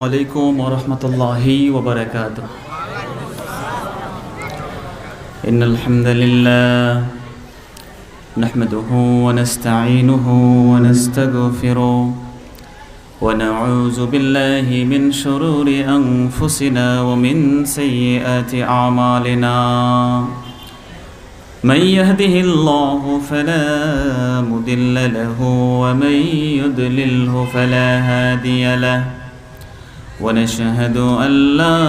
عليكم ورحمة الله وبركاته. إن الحمد لله نحمده ونستعينه ونستغفره ونعوذ بالله من شرور أنفسنا ومن سيئات أعمالنا. من يهده الله فلا مضل له ومن يضلله فلا هادي له. ونشهد أن لا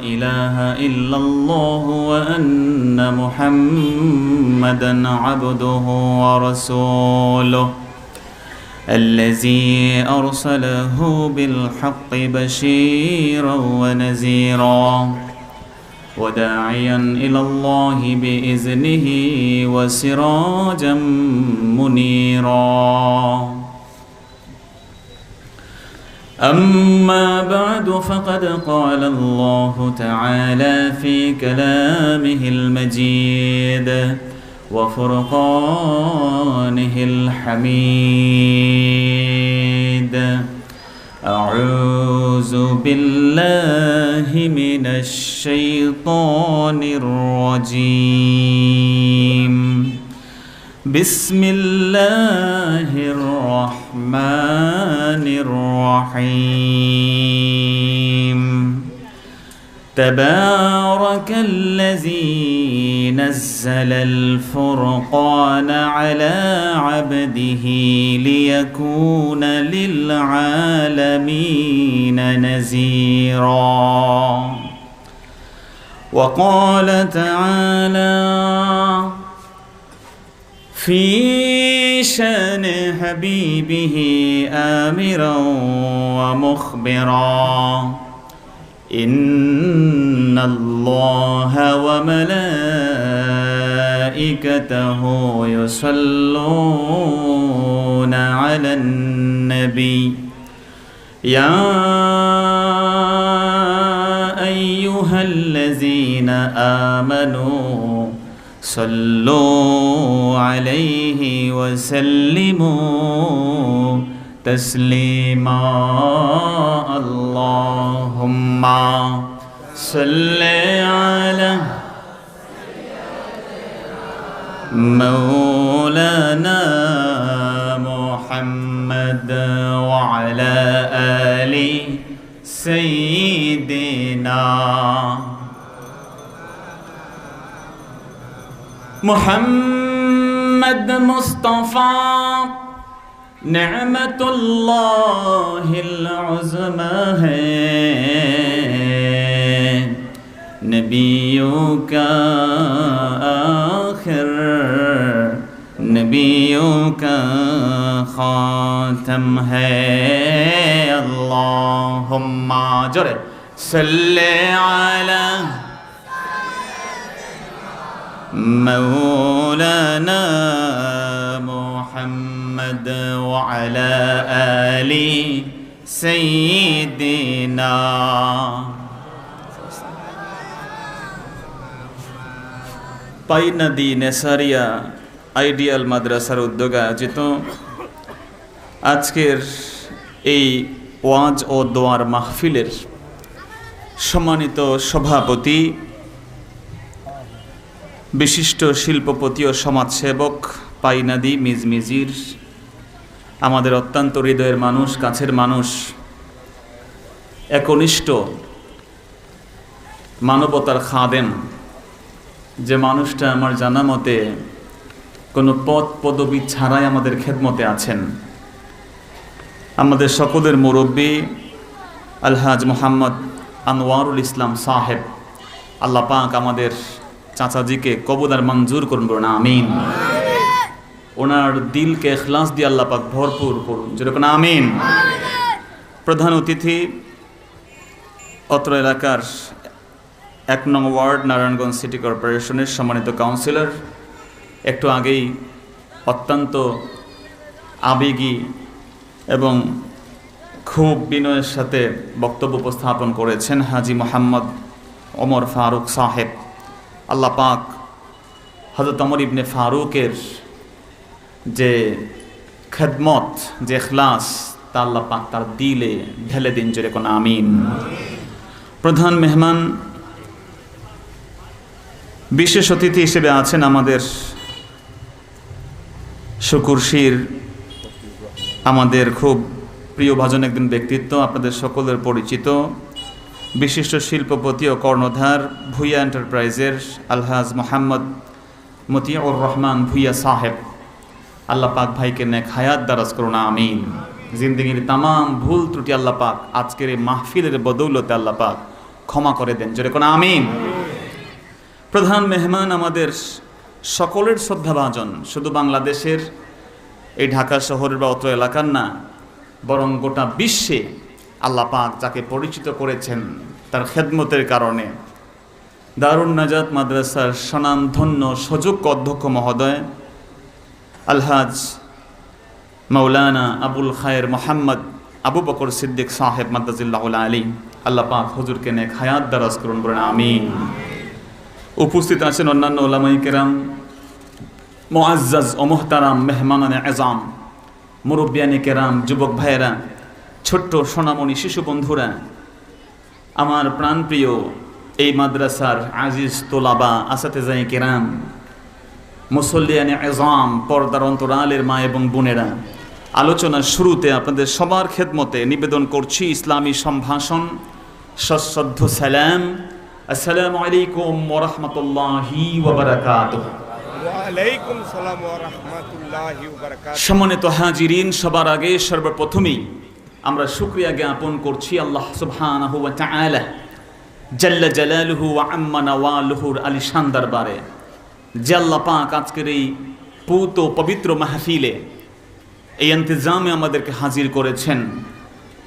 إله إلا الله وأن محمدًا عبده ورسوله الذي أرسله بالحق بشيرًا ونذيرًا وداعيًا إلى الله بإذنه وسراجًا منيرًا. أما بعد فقد قال الله تعالى في كلامه المجيد وفرقانه الحميد. أعوذ بالله من الشيطان الرجيم. بسم الله الرحمن الرحيم. تبارك الذي نزل الفرقان على عبده ليكون للعالمين نذيرا. وقال تعالى في شأن حبيبه آمرا ومخبرا إن الله وملائكته يصلون على النبي يا أيها الذين آمنوا صلوا عليه وسلموا تسليما. اللهم صل على مولانا محمد وعلى آل سيدنا محمد مصطفى नेमतुल्लाह العظमा है, नबियों का आखिर, नबियों का खातम है. अल्लाहुम्मा जोरे सल्ले अला मौलाना मुहम्मद वअला आलि सय्यिदिना. পাইনাদি নেসারিয়া আইডিয়াল মাদ্রাসার উদ্যোগে আয়োজিত আজকের এই ওয়াজ ও দোয়ার মাহফিলের সম্মানিত সভাপতি, বিশিষ্ট শিল্পপতি ও সমাজসেবক পাইনাদি মিজমিজির, আমাদের অত্যন্ত হৃদয়ের মানুষ, কাছের মানুষ, একনিষ্ঠ মানবতার খাদেম, যে মানুষটা আমার জানা মতে কোনো পদ পদবি ছাড়াই আমাদের খেদমতে আছেন, আমাদের সকলের মুরব্বী আলহাজ মোহাম্মদ আনোয়ারুল ইসলাম সাহেব। আল্লাহ পাক আমাদের চাচাজিকে কবুল মঞ্জুর করুন, বলুন আমিন। ওনার দিলকে ইখলাস দিয়ে আল্লাহ পাক ভরপুর করুন, যেরকম আমিন। প্রধান অতিথি অত্র এলাকার ১ নং ওয়ার্ড নারায়ণগঞ্জ সিটি কর্পোরেশনের সম্মানিত কাউন্সিলর, একটু আগেই অত্যন্ত আবেগী এবং খুব বিনয়ের সাথে বক্তব্য উপস্থাপন করেছেন হাজি মোহাম্মদ ওমর ফারুক সাহেব। আল্লাহ পাক হযরত ওমর ইবনে ফারুকের যে খেদমত, যে ইখলাস, তা আল্লাহ পাক তার দিলে ঢেলে দিন, জোরে কোন আমিন। প্রধান মেহমান বিশেষ অতিথি হিসেবে আছেন আমাদের শুকুরশির আমাদের খুব প্রিয়ভাজন একজন ব্যক্তিত্ব, আপনাদের সকলের পরিচিত বিশিষ্ট শিল্পপতি ও কর্ণধার ভুইয়া এন্টারপ্রাইজের আলহাজ মোহাম্মদ মতিউর রহমান ভুইয়া সাহেব। আল্লাহ পাক ভাইকে নেক হায়াত দারাজ করুন, আমিন। জিন্দগির তামাম ভুল ত্রুটি আল্লাহ পাক আজকের এই মাহফিলের বদৌলতে আল্লাহ পাক ক্ষমা করে দেন, জোরে কোন আমিন। প্রধান মেহমান আমাদের সকলের শ্রদ্ধাভাজন, শুধু বাংলাদেশের এই ঢাকা শহরের বা অত্র এলাকার না, বরং গোটা বিশ্বে আল্লাহ পাক যাকে পরিচিত করেছেন তার খেদমতের কারণে দারুন নাজাত মাদ্রাসার স্বনামধন্য সুযোগ্য অধ্যক্ষ মহোদয় আলহাজ মাওলানা আবুল খায়ের মোহাম্মদ আবু বকর সিদ্দিক সাহেব মাদ্দাজিল্লাহুল আলী, আল্লাহ পাক হুজুরকে নেক হায়াত দারাজ করুন, বলেন আমিন। উপস্থিত আছেন অন্যান্য ওলামাই কেরাম, মুআজ্জাজ ও মুহতারাম মেহমানানে আযম, মুরব্বিয়ানে কেরাম, যুবক ভাইয়েরা, ছোট্ট সোনামণি শিশু বন্ধুরা, আমার প্রাণপ্রিয় এই মাদ্রাসার আজিজ তোলাবা, আসাতেজায়ে কেরাম, মুসল্লিয়ানে আযম, পর্দার অন্তরালের মা এবং বোনেরা, আলোচনার শুরুতে আপনাদের সবার খেদমতে নিবেদন করছি ইসলামী সম্ভাষণ, সশ্রদ্ধ সালাম। আসসালামু আলাইকুম ওয়া রাহমাতুল্লাহি ওয়া বারাকাতুহু। ওয়া আলাইকুম সালাম ওয়া রাহমাতুল্লাহি ওয়া বারাকাতুহু। সম্মানিত হাজিরিন, সবার আগে সর্বপ্রথমেই আমরা শুকরিয়া জ্ঞাপন করছি আল্লাহ সুবহানাহু ওয়া তাআলা জাল্লা জালালুহু ওয়া আম্মা নাওয়ালুহুর আলিশান দরবারে, যে আল্লাহ পাক আজকের এই পুত ও পবিত্র মাহফিলে এই ইন্তজামে আমাদেরকে হাজির করেছেন,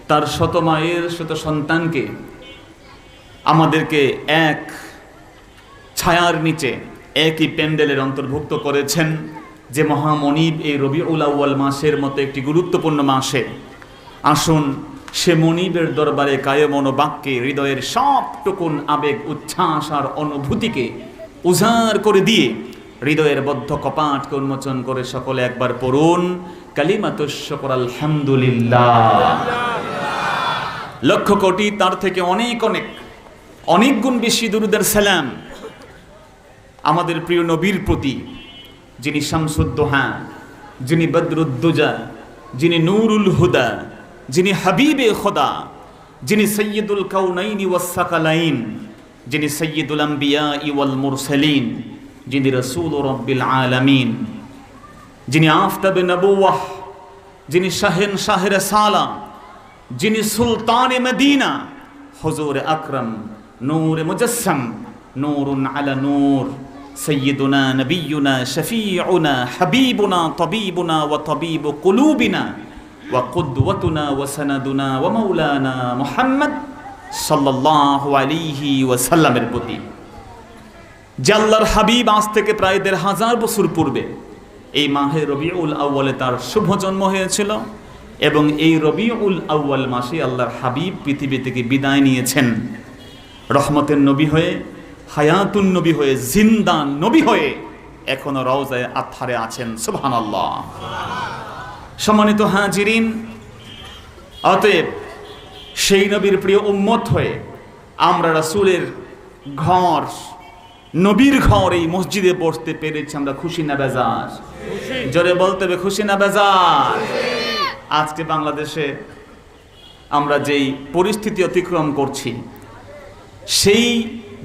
তার শত মায়ের শত সন্তানকে আমাদেরকে এক ছায়ার নিচে একই প্যান্ডেলের অন্তর্ভুক্ত করেছেন, যে মহামনিব এই রবিউল আউয়াল মাসের মতো একটি গুরুত্বপূর্ণ মাসে আসুন সে মনিবের দরবারে কায়মন বাক্যে হৃদয়ের সবটুকুন আবেগ, উচ্ছ্বাস আর অনুভূতিকে উজাড় করে দিয়ে হৃদয়ের বদ্ধ কপাটকে উন্মোচন করে সকলে একবার পড়ুন কালিমাতুশ শুকর আলহামদুলিল্লাহ। লক্ষ কোটি, তার থেকে অনেক অনেক অনেক গুণ বেশি দুরুদের সালাম আমাদের প্রিয় নবীর প্রতি, যিনি শামসুদ্দোহা, যিনি বদরুদ্দুজা, যিনি নূরুল হুদা, যিনি হাবিবে খোদা, যিনি সৈয়দুল কাউনাইনি ওয়াস সাকালাইন, যিনি সৈয়দুল আম্বিয়া ওয়াল মুরসালিন, যিনি রাসূল রাব্বিল আলামিন, যিনি আফতাবে নবুওয়াহ, যিনি শাহেন শাহের সালা, যিনি সুলতানে মদিনা, হুজুর আকরাম, নূর মুজাসসাম, নূরুন আলা নূর, সৈয়দুনা নবিয়ুনা শফিউনা হাবিবুনা তবিবুনা ওয়া তবিবু কুলুবিনা ওয়া কুদওয়াতুনা ওয়া সানাদুনা ওয়া মাওলানা মুহাম্মদ সাল্লাল্লাহু আলাইহি ওয়াসাল্লামের প্রতি, যে আল্লাহর হাবিব আজ থেকে প্রায় ১৫০০ বছর পূর্বে এই মাহে রবিউল আউয়ালে তার শুভ জন্ম হয়েছিল, এবং এই রবিউল আউয়াল মাসে আল্লাহর হাবিব পৃথিবী থেকে বিদায় নিয়েছেন, রহমতের নবী হয়ে, হায়াতুন নবী হয়ে, জিন্দা নবী হয়ে এখনো রওজায়ে আতহারে আছেন। সুবহানাল্লাহ। সম্মানিত হাজিরিন, অতএব সেই নবীর প্রিয় উম্মত হয়ে আমরা রাসূলের ঘর, নবীর ঘর এই মসজিদে বসতে পেরেছি, আমরা খুশি না বেজার? জোরে বলতে হবে খুশি না বেজার? আজকে বাংলাদেশে আমরা যেই পরিস্থিতি অতিক্রম করছি, সেই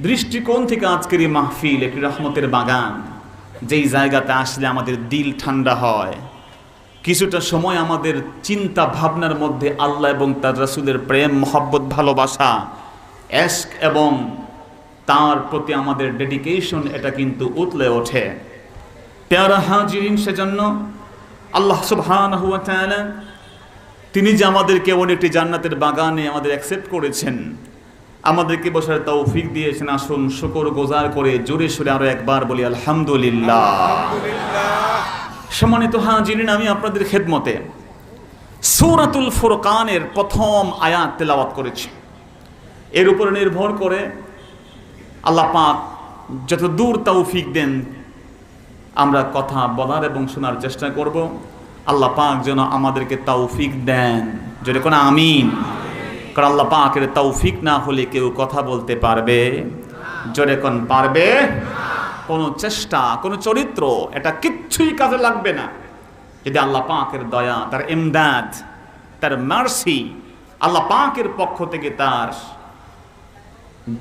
দৃষ্টিকোণ থেকে আজকের এই মাহফিল একটি রহমতের বাগান, যেই জায়গাতে আসলে আমাদের দিল ঠান্ডা হয়, কিছুটা সময় আমাদের চিন্তা ভাবনার মধ্যে আল্লাহ এবং তার রাসূলের প্রেম, মহব্বত, ভালোবাসা, এশক এবং তার প্রতি আমাদের ডেডিকেশন, এটা কিন্তু উতলে ওঠে। প্যারা হাজিরিন, সেজন্য আল্লাহ সুবহানাহু ওয়া তাআলা তিনি যে আমাদেরকে এমন একটি জান্নাতের বাগানে আমাদের অ্যাকসেপ্ট করেছেন, আমাদেরকে বসার তৌফিক দিয়েছেন, আসুন শুকর গুজার করে জোরে সোরে আরো একবার বলি আলহামদুলিল্লাহ। সম্মানিত হাজিরিন, আমি আপনাদের খেদমতে সূরাতুল ফুরকানের প্রথম আয়াত তেলাওয়াত করেছি। এর উপর নির্ভর করে আল্লাহ পাক যত দূর তৌফিক দেন আমরা কথা বলার এবং শোনার চেষ্টা করব। আল্লাহ পাক যেন আমাদেরকে তৌফিক দেন। যদি কোনো আমিন। কারণ আল্লাহ পাকের তৌফিক না হলে কেউ কথা বলতে পারবে, জোরে কোন পারবে? কোনো চেষ্টা, কোনো চরিত্র, এটা কিচ্ছুই কাজে লাগবে না যদি আল্লাহ পাকের দয়া, তার ইমদাদ, তার মার্সি, আল্লাহ পাকের পক্ষ থেকে তার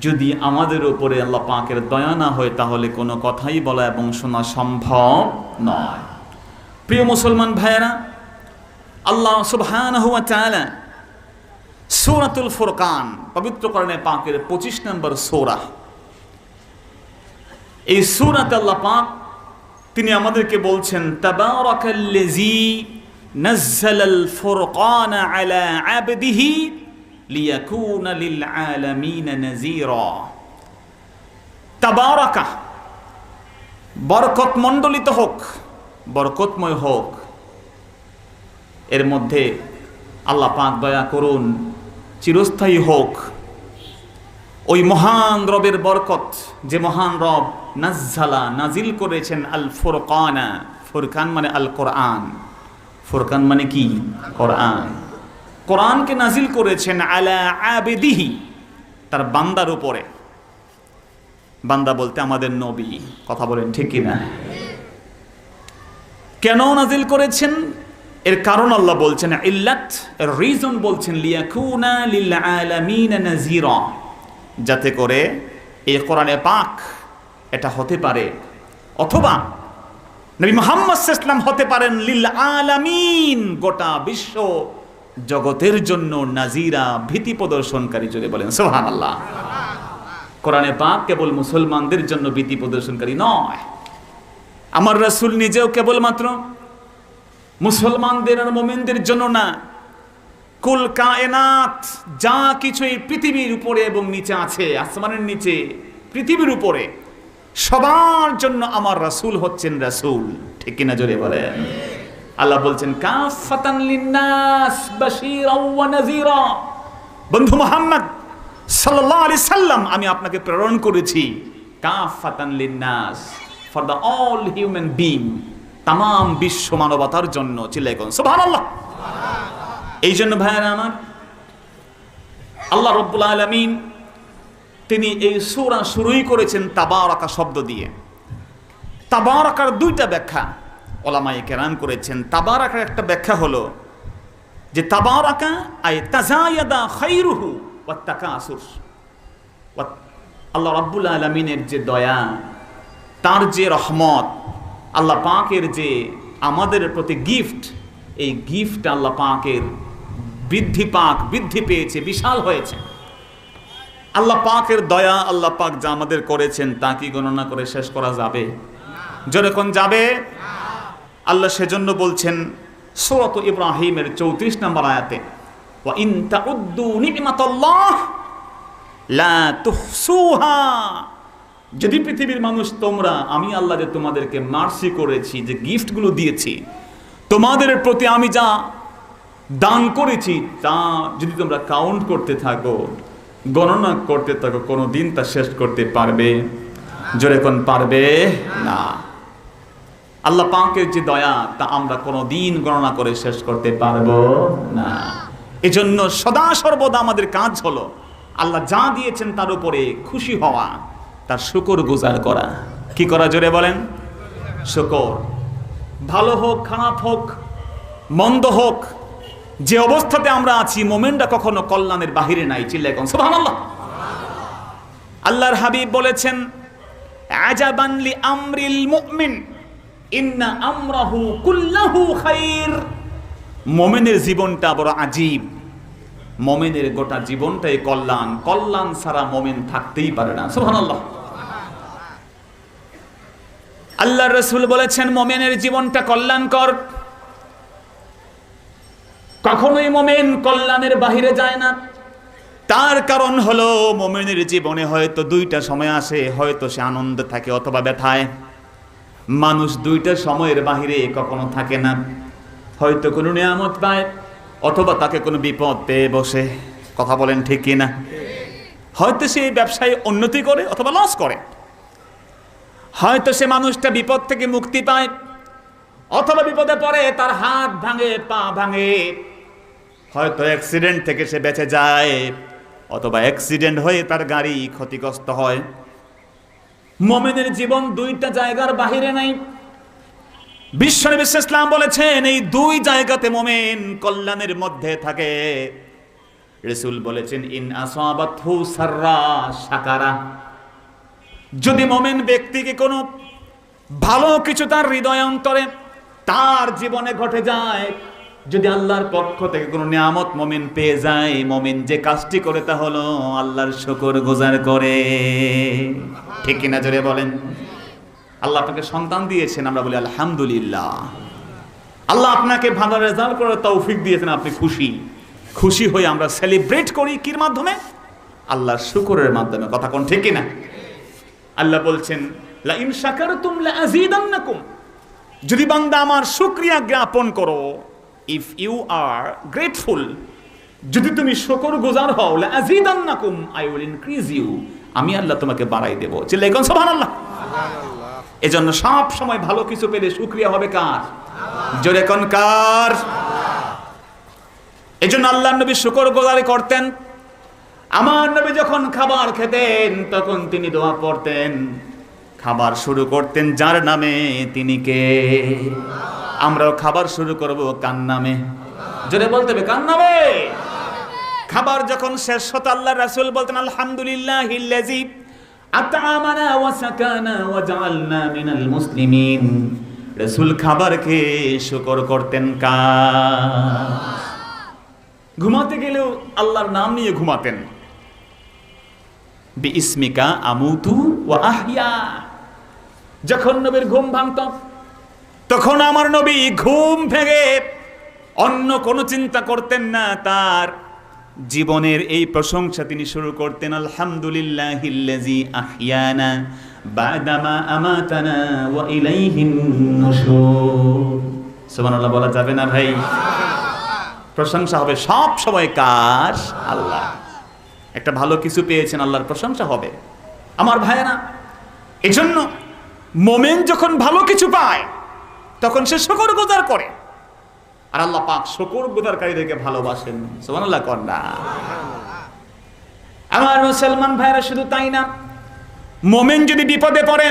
যদি আমাদের উপরে আল্লাহ পাকের দয়া না হয়, তাহলে কোনো কথাই বলা এবং শোনা সম্ভব নয়। প্রিয় মুসলমান ভাইয়েরা, আল্লাহ সুবহানাহু ওয়া তাআলা সূরাতুল ফুরকান, পবিত্র কোরআনে পাকের 25 নম্বর সূরা, এই সূরাতে আল্লাহ পাক তিনি আমাদেরকে বলছেন, তাবারাকাল্লাযী নাযালাল ফুরকানা আলা আবদিহি লিয়াকুনা লিল আলামিন নাযীরা। তাবারাকা, বরকত মণ্ডলিত হোক, বরকতময় হোক, এর মধ্যে আল্লাহ পাক দয়া করুন, চিরস্থায়ী হোক ওই মহান রবের বরকত, যে মহান রব নাজ্জালা, নাজিল করেছেন আল ফুরকানা। ফুরকান মানে আল কোরআন, ফুরকান মানে কি? কোরআন। কোরআনকে নাজিল করেছেন আলা আবিদিহি, তার বান্দার উপরে। বান্দা বলতে আমাদের নবী, কথা বলেন ঠিক কিনা? কেন নাজিল করেছেন? এর কারণ আল্লাহ বলছেন, ইল্লাত, এর রিজন বলছেন, লিয়াকুনা লিল আলামিন নাযীরা, যাতে করে এই কোরআনে পাক এটা হতে পারে, অথবা নবী মুহাম্মদ সাল্লাল্লাহু আলাইহি ওয়াসাল্লাম হতে পারেন লিল আলামিন, গোটা বিশ্ব জগতের জন্য নাজিরা, ভীতি প্রদর্শনকারী। যদি বলেন সুবহানাল্লাহ। কোরআনে পাক কেবল মুসলমানদের জন্য ভীতি প্রদর্শনকারী নয়, আমার রাসূল নিজেও কেবলমাত্র মুসলমানদের আর মুমিনদের জন্য না, কুল কায়নাত, যা কিছু এই পৃথিবীর উপরে এবং নিচে আছে, আসমানের নিচে, পৃথিবীর উপরে, সবার জন্য আমার রাসূল হচ্ছেন রাসূল। ঠিক কিনা জোরে বলেন? আল্লাহ বলছেন, কাফাতান লিন্নাস বাশীরাও ওয়া নাযীরা। বন্ধু মুহাম্মদ সাল্লাল্লাহু আলাইহি সাল্লাম, আমি আপনাকে প্রেরণ করেছি কাফাতান লিন্নাস, for the all human being, তামাম বিশ্ব মানবতার জন্য। চিল্লায় কোন সুবহানাল্লাহ। এই জন্য ভাইয়েরা আমার, আল্লাহ রাব্বুল আলামিন তিনি এই সূরা শুরুই করেছেন তাবারাকা শব্দ দিয়ে। তাবারাকার দুইটা ব্যাখ্যা উলামায়ে কেরাম করেছেন। তাবারাকার একটা ব্যাখ্যা হলো যে তাবারাকা আই তাজায়াদা খায়রুহু ওয়াত তাকাসুর। আল্লাহ রাব্বুল আলামিনের যে দয়া, তার যে রহমত, আল্লাহ পাকের যে আমাদের প্রতি গিফট, এই গিফট আল্লাহ পাকের বৃদ্ধি পেয়েছে, বিশাল হয়েছে। আল্লাহ পাকের দয়া, আল্লাহ পাক যা আমাদের করেছেন তা কি গণনা করে শেষ করা যাবে? যখন যাবে, আল্লাহ সেজন্য বলছেন সূরা ইব্রাহিমের 34 নম্বর আয়াতে, ওয়া ইন তাউদ্দু নি'মাতাল্লাহ লা তুহসুহা। যদি পৃথিবীর মানুষ তোমরা, আমি আল্লাহ যে তোমাদেরকে মার্সি করেছি, যে গিফটগুলো দিয়েছি, তোমাদের প্রতি আমি যা দান করেছি, তা যদি তোমরা কাউন্ট করতে থাকো, গণনা করতে থাকো, কোনো দিন তা শেষ করতে পারবে? জোরে কোন পারবে না। আল্লাহ পাকের যে দয়া, তা আমরা কোনো দিন গণনা করে শেষ করতে পারবো না। এজন্য সদা সর্বদা আমাদের কাজ হলো আল্লাহ যা দিয়েছেন তার উপরে খুশি হওয়া, তার শুকর গুজার করা। কি করা? জোরে বলেন। শুকর। ভালো হোক, খারাপ হোক, মন্দ হোক, যে অবস্থাতে আমরা আছি, মোমেনটা কখনো কল্যাণের বাহিরে নাই। চিল্লায় কোন সুবহানাল্লাহ। আল্লাহর হাবিব বলেছেন, আজাবান লি আমরিল মুমিন ইন্না আমরাহু কুল্লাহু খাইর। মোমেনের জীবনটা বড় আজীব, মোমেনের গোটা জীবনটাই কল্যাণ, কল্যাণ ছাড়া মোমেন থাকতেই পারে না। সুবহানাল্লাহ। আল্লাহর রাসূল বলেছেন, মোমেনের জীবনটা কল্যাণকর। কখনোই মোমেন কল্যাণের বাহিরে যায় না। তার কারণ হলো, মোমেনের জীবনে হয়তো দুইটা সময় আসে, হয়তো সে আনন্দে থাকে অথবা ব্যথায়। মানুষ দুইটা সময়ের বাহিরে কখনো থাকে না। হয়তো কোনো নিয়ামত পায়, অথবা তাকে কোনো বিপদ পেয়ে বসে। কথা বলেন ঠিক কিনা? হয়তো সে ব্যবসায় উন্নতি করে অথবা লস করে। হয়তো সে মানুষটা বিপদ থেকে মুক্তি পায়, অথবা বিপদে পড়ে, তার হাত ভাঙে, পা ভাঙে। হয়তো অ্যাক্সিডেন্ট থেকে সে বেঁচে যায়, অথবা অ্যাক্সিডেন্ট হয়ে তার গাড়ি ক্ষতিগ্রস্ত হয়। মুমিনের জীবন দুইটা জায়গার বাহিরে নাই। বিশ্বনবী ইসলাম বলেছেন এই দুই জায়গাতে মুমিন কল্যাণের মধ্যে থাকে। রাসূল বলেছেন ইন আসাবাতহু সাররা শাকারা, যদি মুমিন ব্যক্তিকে কোনো ভালো কিছু তার হৃদয় অন্তরে তার জীবনে ঘটে যায়, যদি আল্লাহর পক্ষ থেকে কোনো নিয়ামত মুমিন পেয়ে যায়, মুমিন যে কাজটি করে তা হলো আল্লাহর শুকরগুজার করে। ঠিক কিনা জোরে বলেন? আল্লাহ আপনাকে সন্তান দিয়েছেন, আমরা বলি আলহামদুলিল্লাহ। আল্লাহ আপনাকে ভালো রেজাল্ট করার তৌফিক দিয়েছেন, আপনি খুশি। খুশি হয়ে আমরা সেলিব্রেট করি কির মাধ্যমে? আল্লাহর শুকরের মাধ্যমে। কথা কোন ঠিক কিনা? আল্লাহ বলছেন লা ইন শাকারতুম লা আযীদান্নাকুম, যদি বান্দা আমার শুকরিয়া জ্ঞাপন করো, ইফ ইউ আর গ্রেটফুল, যদি তুমি শুকরগুজার হও, লা আযীদান্নাকুম, আই উইল ইনক্রিজ ইউ, আমি আল্লাহ তোমাকে বাড়াই দেব। চিল্লায় কোন সুবহানাল্লাহ। এজন্য সব সময় ভালো কিছু পেলে শুকরিয়া হবে কার? জোরে কোন কার? এজন্য আল্লাহর নবী শুকরগুজারি করতেন। আমার নবী যখন খাবার খেতেন তখন তিনি দোয়া পড়তেন, খাবার শুরু করতেন যার নামে তিনি কে। আমরাও খাবার শুরু করব কার নামে? জোরে বলতে হবে কার নামে? খাবার যখন শেষ হতো আল্লাহর রাসূল বলতেন আলহামদুলিল্লাহিল্লাযী আত'আমানা ওয়া সাকানা ওয়া জাআলনা মিনাল মুসলিমিন। রাসূল খাবারকে শুকর করতেন কার? ঘুমাতে গেলেও আল্লাহর নাম নিয়ে ঘুমাতেন। বিইসমিকা আমুতু ওয়া আহইয়া। যখন নবীর ঘুম ভাঙত তখন আমার নবী ঘুম ভেঙে অন্য কোনো চিন্তা করতেন না, তার জীবনের এই প্রশংসা তিনি শুরু করতেন আলহামদুলিল্লাহিল্লাযী আহইয়ানা বা'দামা আমাতানা ওয়া ইলাইহিন নুশুর। সুবহানাল্লাহ বলা যাবে না ভাই? প্রশংসা হবে সব সময় কার? আল্লাহ। একটা ভালো কিছু পেয়েছেন, আল্লাহর প্রশংসা হবে। আমার ভাইয়েরা, এজন্য মুমিন যখন ভালো কিছু পায় তখন সে শুকরগুজার করে, আর আল্লাহ পাক শুকরগুজারকারীদেরকে ভালোবাসেন। সুবহানাল্লাহ কন্যা। আমার মুসলমান ভাইয়েরা, শুধু তাই না, মুমিন যদি বিপদে পড়ে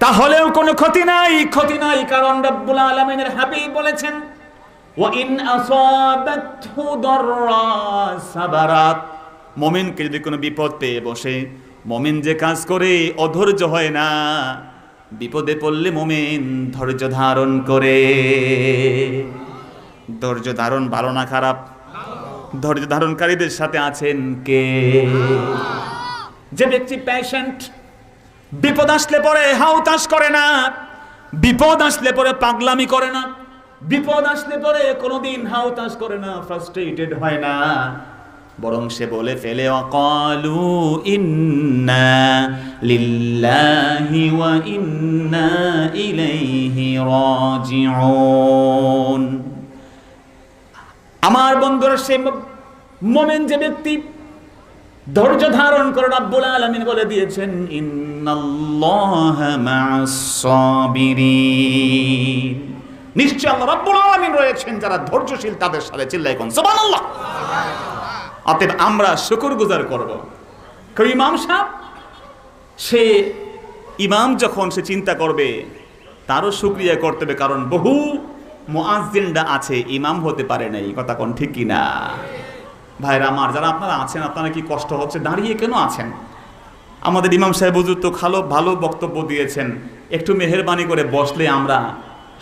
তাহলেও কোনো ক্ষতি নাই, ক্ষতি নাই, কারণ রব্বুল আলামিনের হাবিব বলেছেন ওয়া ইন আসাবাতহু দাররা সাবারা। মুমিনকে যদি কোনো বিপদ পেয়ে বসে, মুমিন যে কাজ করে অধৈর্য হয় না, বিপদে পড়লে মুমিন ধৈর্য ধারণ করে। ধৈর্য ধারণ ভালো না খারাপ? ধৈর্য ধারণকারীদের সাথে আছেন কে? যে ব্যক্তি পেশেন্ট, বিপদ আসলে পরে হাউতাশ করে না, বিপদ আসলে পরে পাগলামি করে না, বিপদ আসলে পরে কোনোদিন হাউতাশ করে না, ফ্রাস্ট্রেটেড হয় না, বরং সে বলে ফেলে ওয়াকালু ইন্না লিল্লাহি ওয়া ইন্না ইলাইহি রাজিউন। আমার বন্ধুরা, সে মুমিন যে ব্যক্তি ধৈর্য ধারণ করে, রব্বুল আলামিন বলে দিয়েছেন ইন্নাল্লাহা মা'আস সাবিরিন, নিশ্চয় আল্লাহ রব্বুল আলামিন রয়েছেন যারা ধৈর্যশীল তাদের সাথে। চিল্লায় কোন সুবহানাল্লাহ। অতএব আমরা শুকরগুজার করব। কারণ ইমাম সাহেব, সে ইমাম যখন সে চিন্তা করবে তারও শুকরিয়া করতে হবে, কারণ বহু মুয়াজ্জিনরা আছে ইমাম হতে পারে নাই। কথা কোন ঠিক কিনা? ভাইরা আমার, যারা আপনারা আছেন, আপনারা কি কষ্ট হচ্ছে? দাঁড়িয়ে কেন আছেন? আমাদের ইমাম সাহেব হুজুর তো ভালো বক্তব্য দিয়েছেন, একটু মেহেরবানি করে বসলে আমরা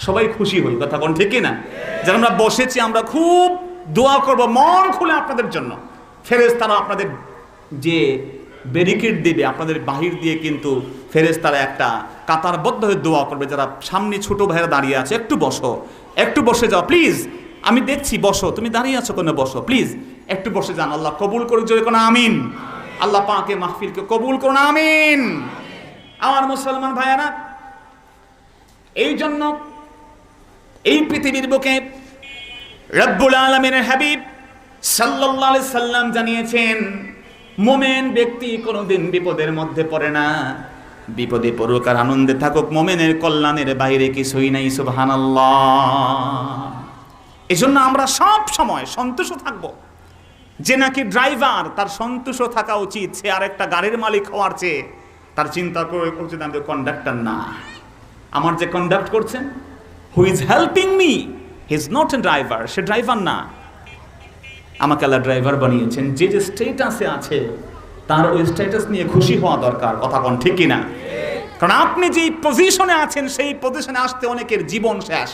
সবাই খুশি হই। কথা কোন ঠিক কিনা? যারা আমরা বসেছি আমরা খুব দোয়া করব মন খুলে আপনাদের জন্য। ফেরেশতারা আপনাদের যে ব্যারিকেড দেবে, আপনাদের বাহির দিয়ে কিন্তু ফেরেশতারা একটা কাতারবদ্ধ হয়ে দোয়া করবে। যারা সামনে ছোট ভাইরা দাঁড়িয়ে আছে, একটু বসো, একটু বসে যাও প্লিজ, আমি দেখছি, বসো, তুমি দাঁড়িয়ে আছো কেন? বসো প্লিজ, একটু বসে যান। আল্লাহ কবুল করুক, জোরে কোন আমিন। আল্লাহ পাকে মাহফিলকে কবুল করুন, আমিন। আমার মুসলমান ভাইয়ারা, এই জন্য এই পৃথিবীর বুকে রব্বুল আলামিনের হাবিব সাল্লাল্লাহু আলাইহি সাল্লাম জানিয়েছেন মুমিন ব্যক্তি কোনোদিন বিপদের মধ্যে পড়ে না। বিপদে পড়ুক আর আনন্দে থাকুক, মুমিনের কল্যাণের বাইরে কিছুই নাই। সুবহানাল্লাহ। এই জন্য আমরা সব সময় সন্তুষ্ট থাকবো যে নাকি ড্রাইভার, তার সন্তুষ্ট থাকা উচিত। সে আরেকটা গাড়ির মালিক হওয়ার চেয়ে তার চিন্তা করে উচিত আমি কন্ডাক্টর না, আমার যে কন্ডাক্ট করছেন, who is helping me, he is not a driver, say driver না, আমাকে আল্লাহ ড্রাইভার বানিয়েছেন। যে যে স্টেটাসে আছে তার ওই স্ট্যাটাস নিয়ে খুশি হওয়া দরকার। কথা কোন ঠিক কিনা? কারণ আপনি যেই পজিশনে আছেন সেই পজিশনে আসতে অনেকের জীবন শেষ।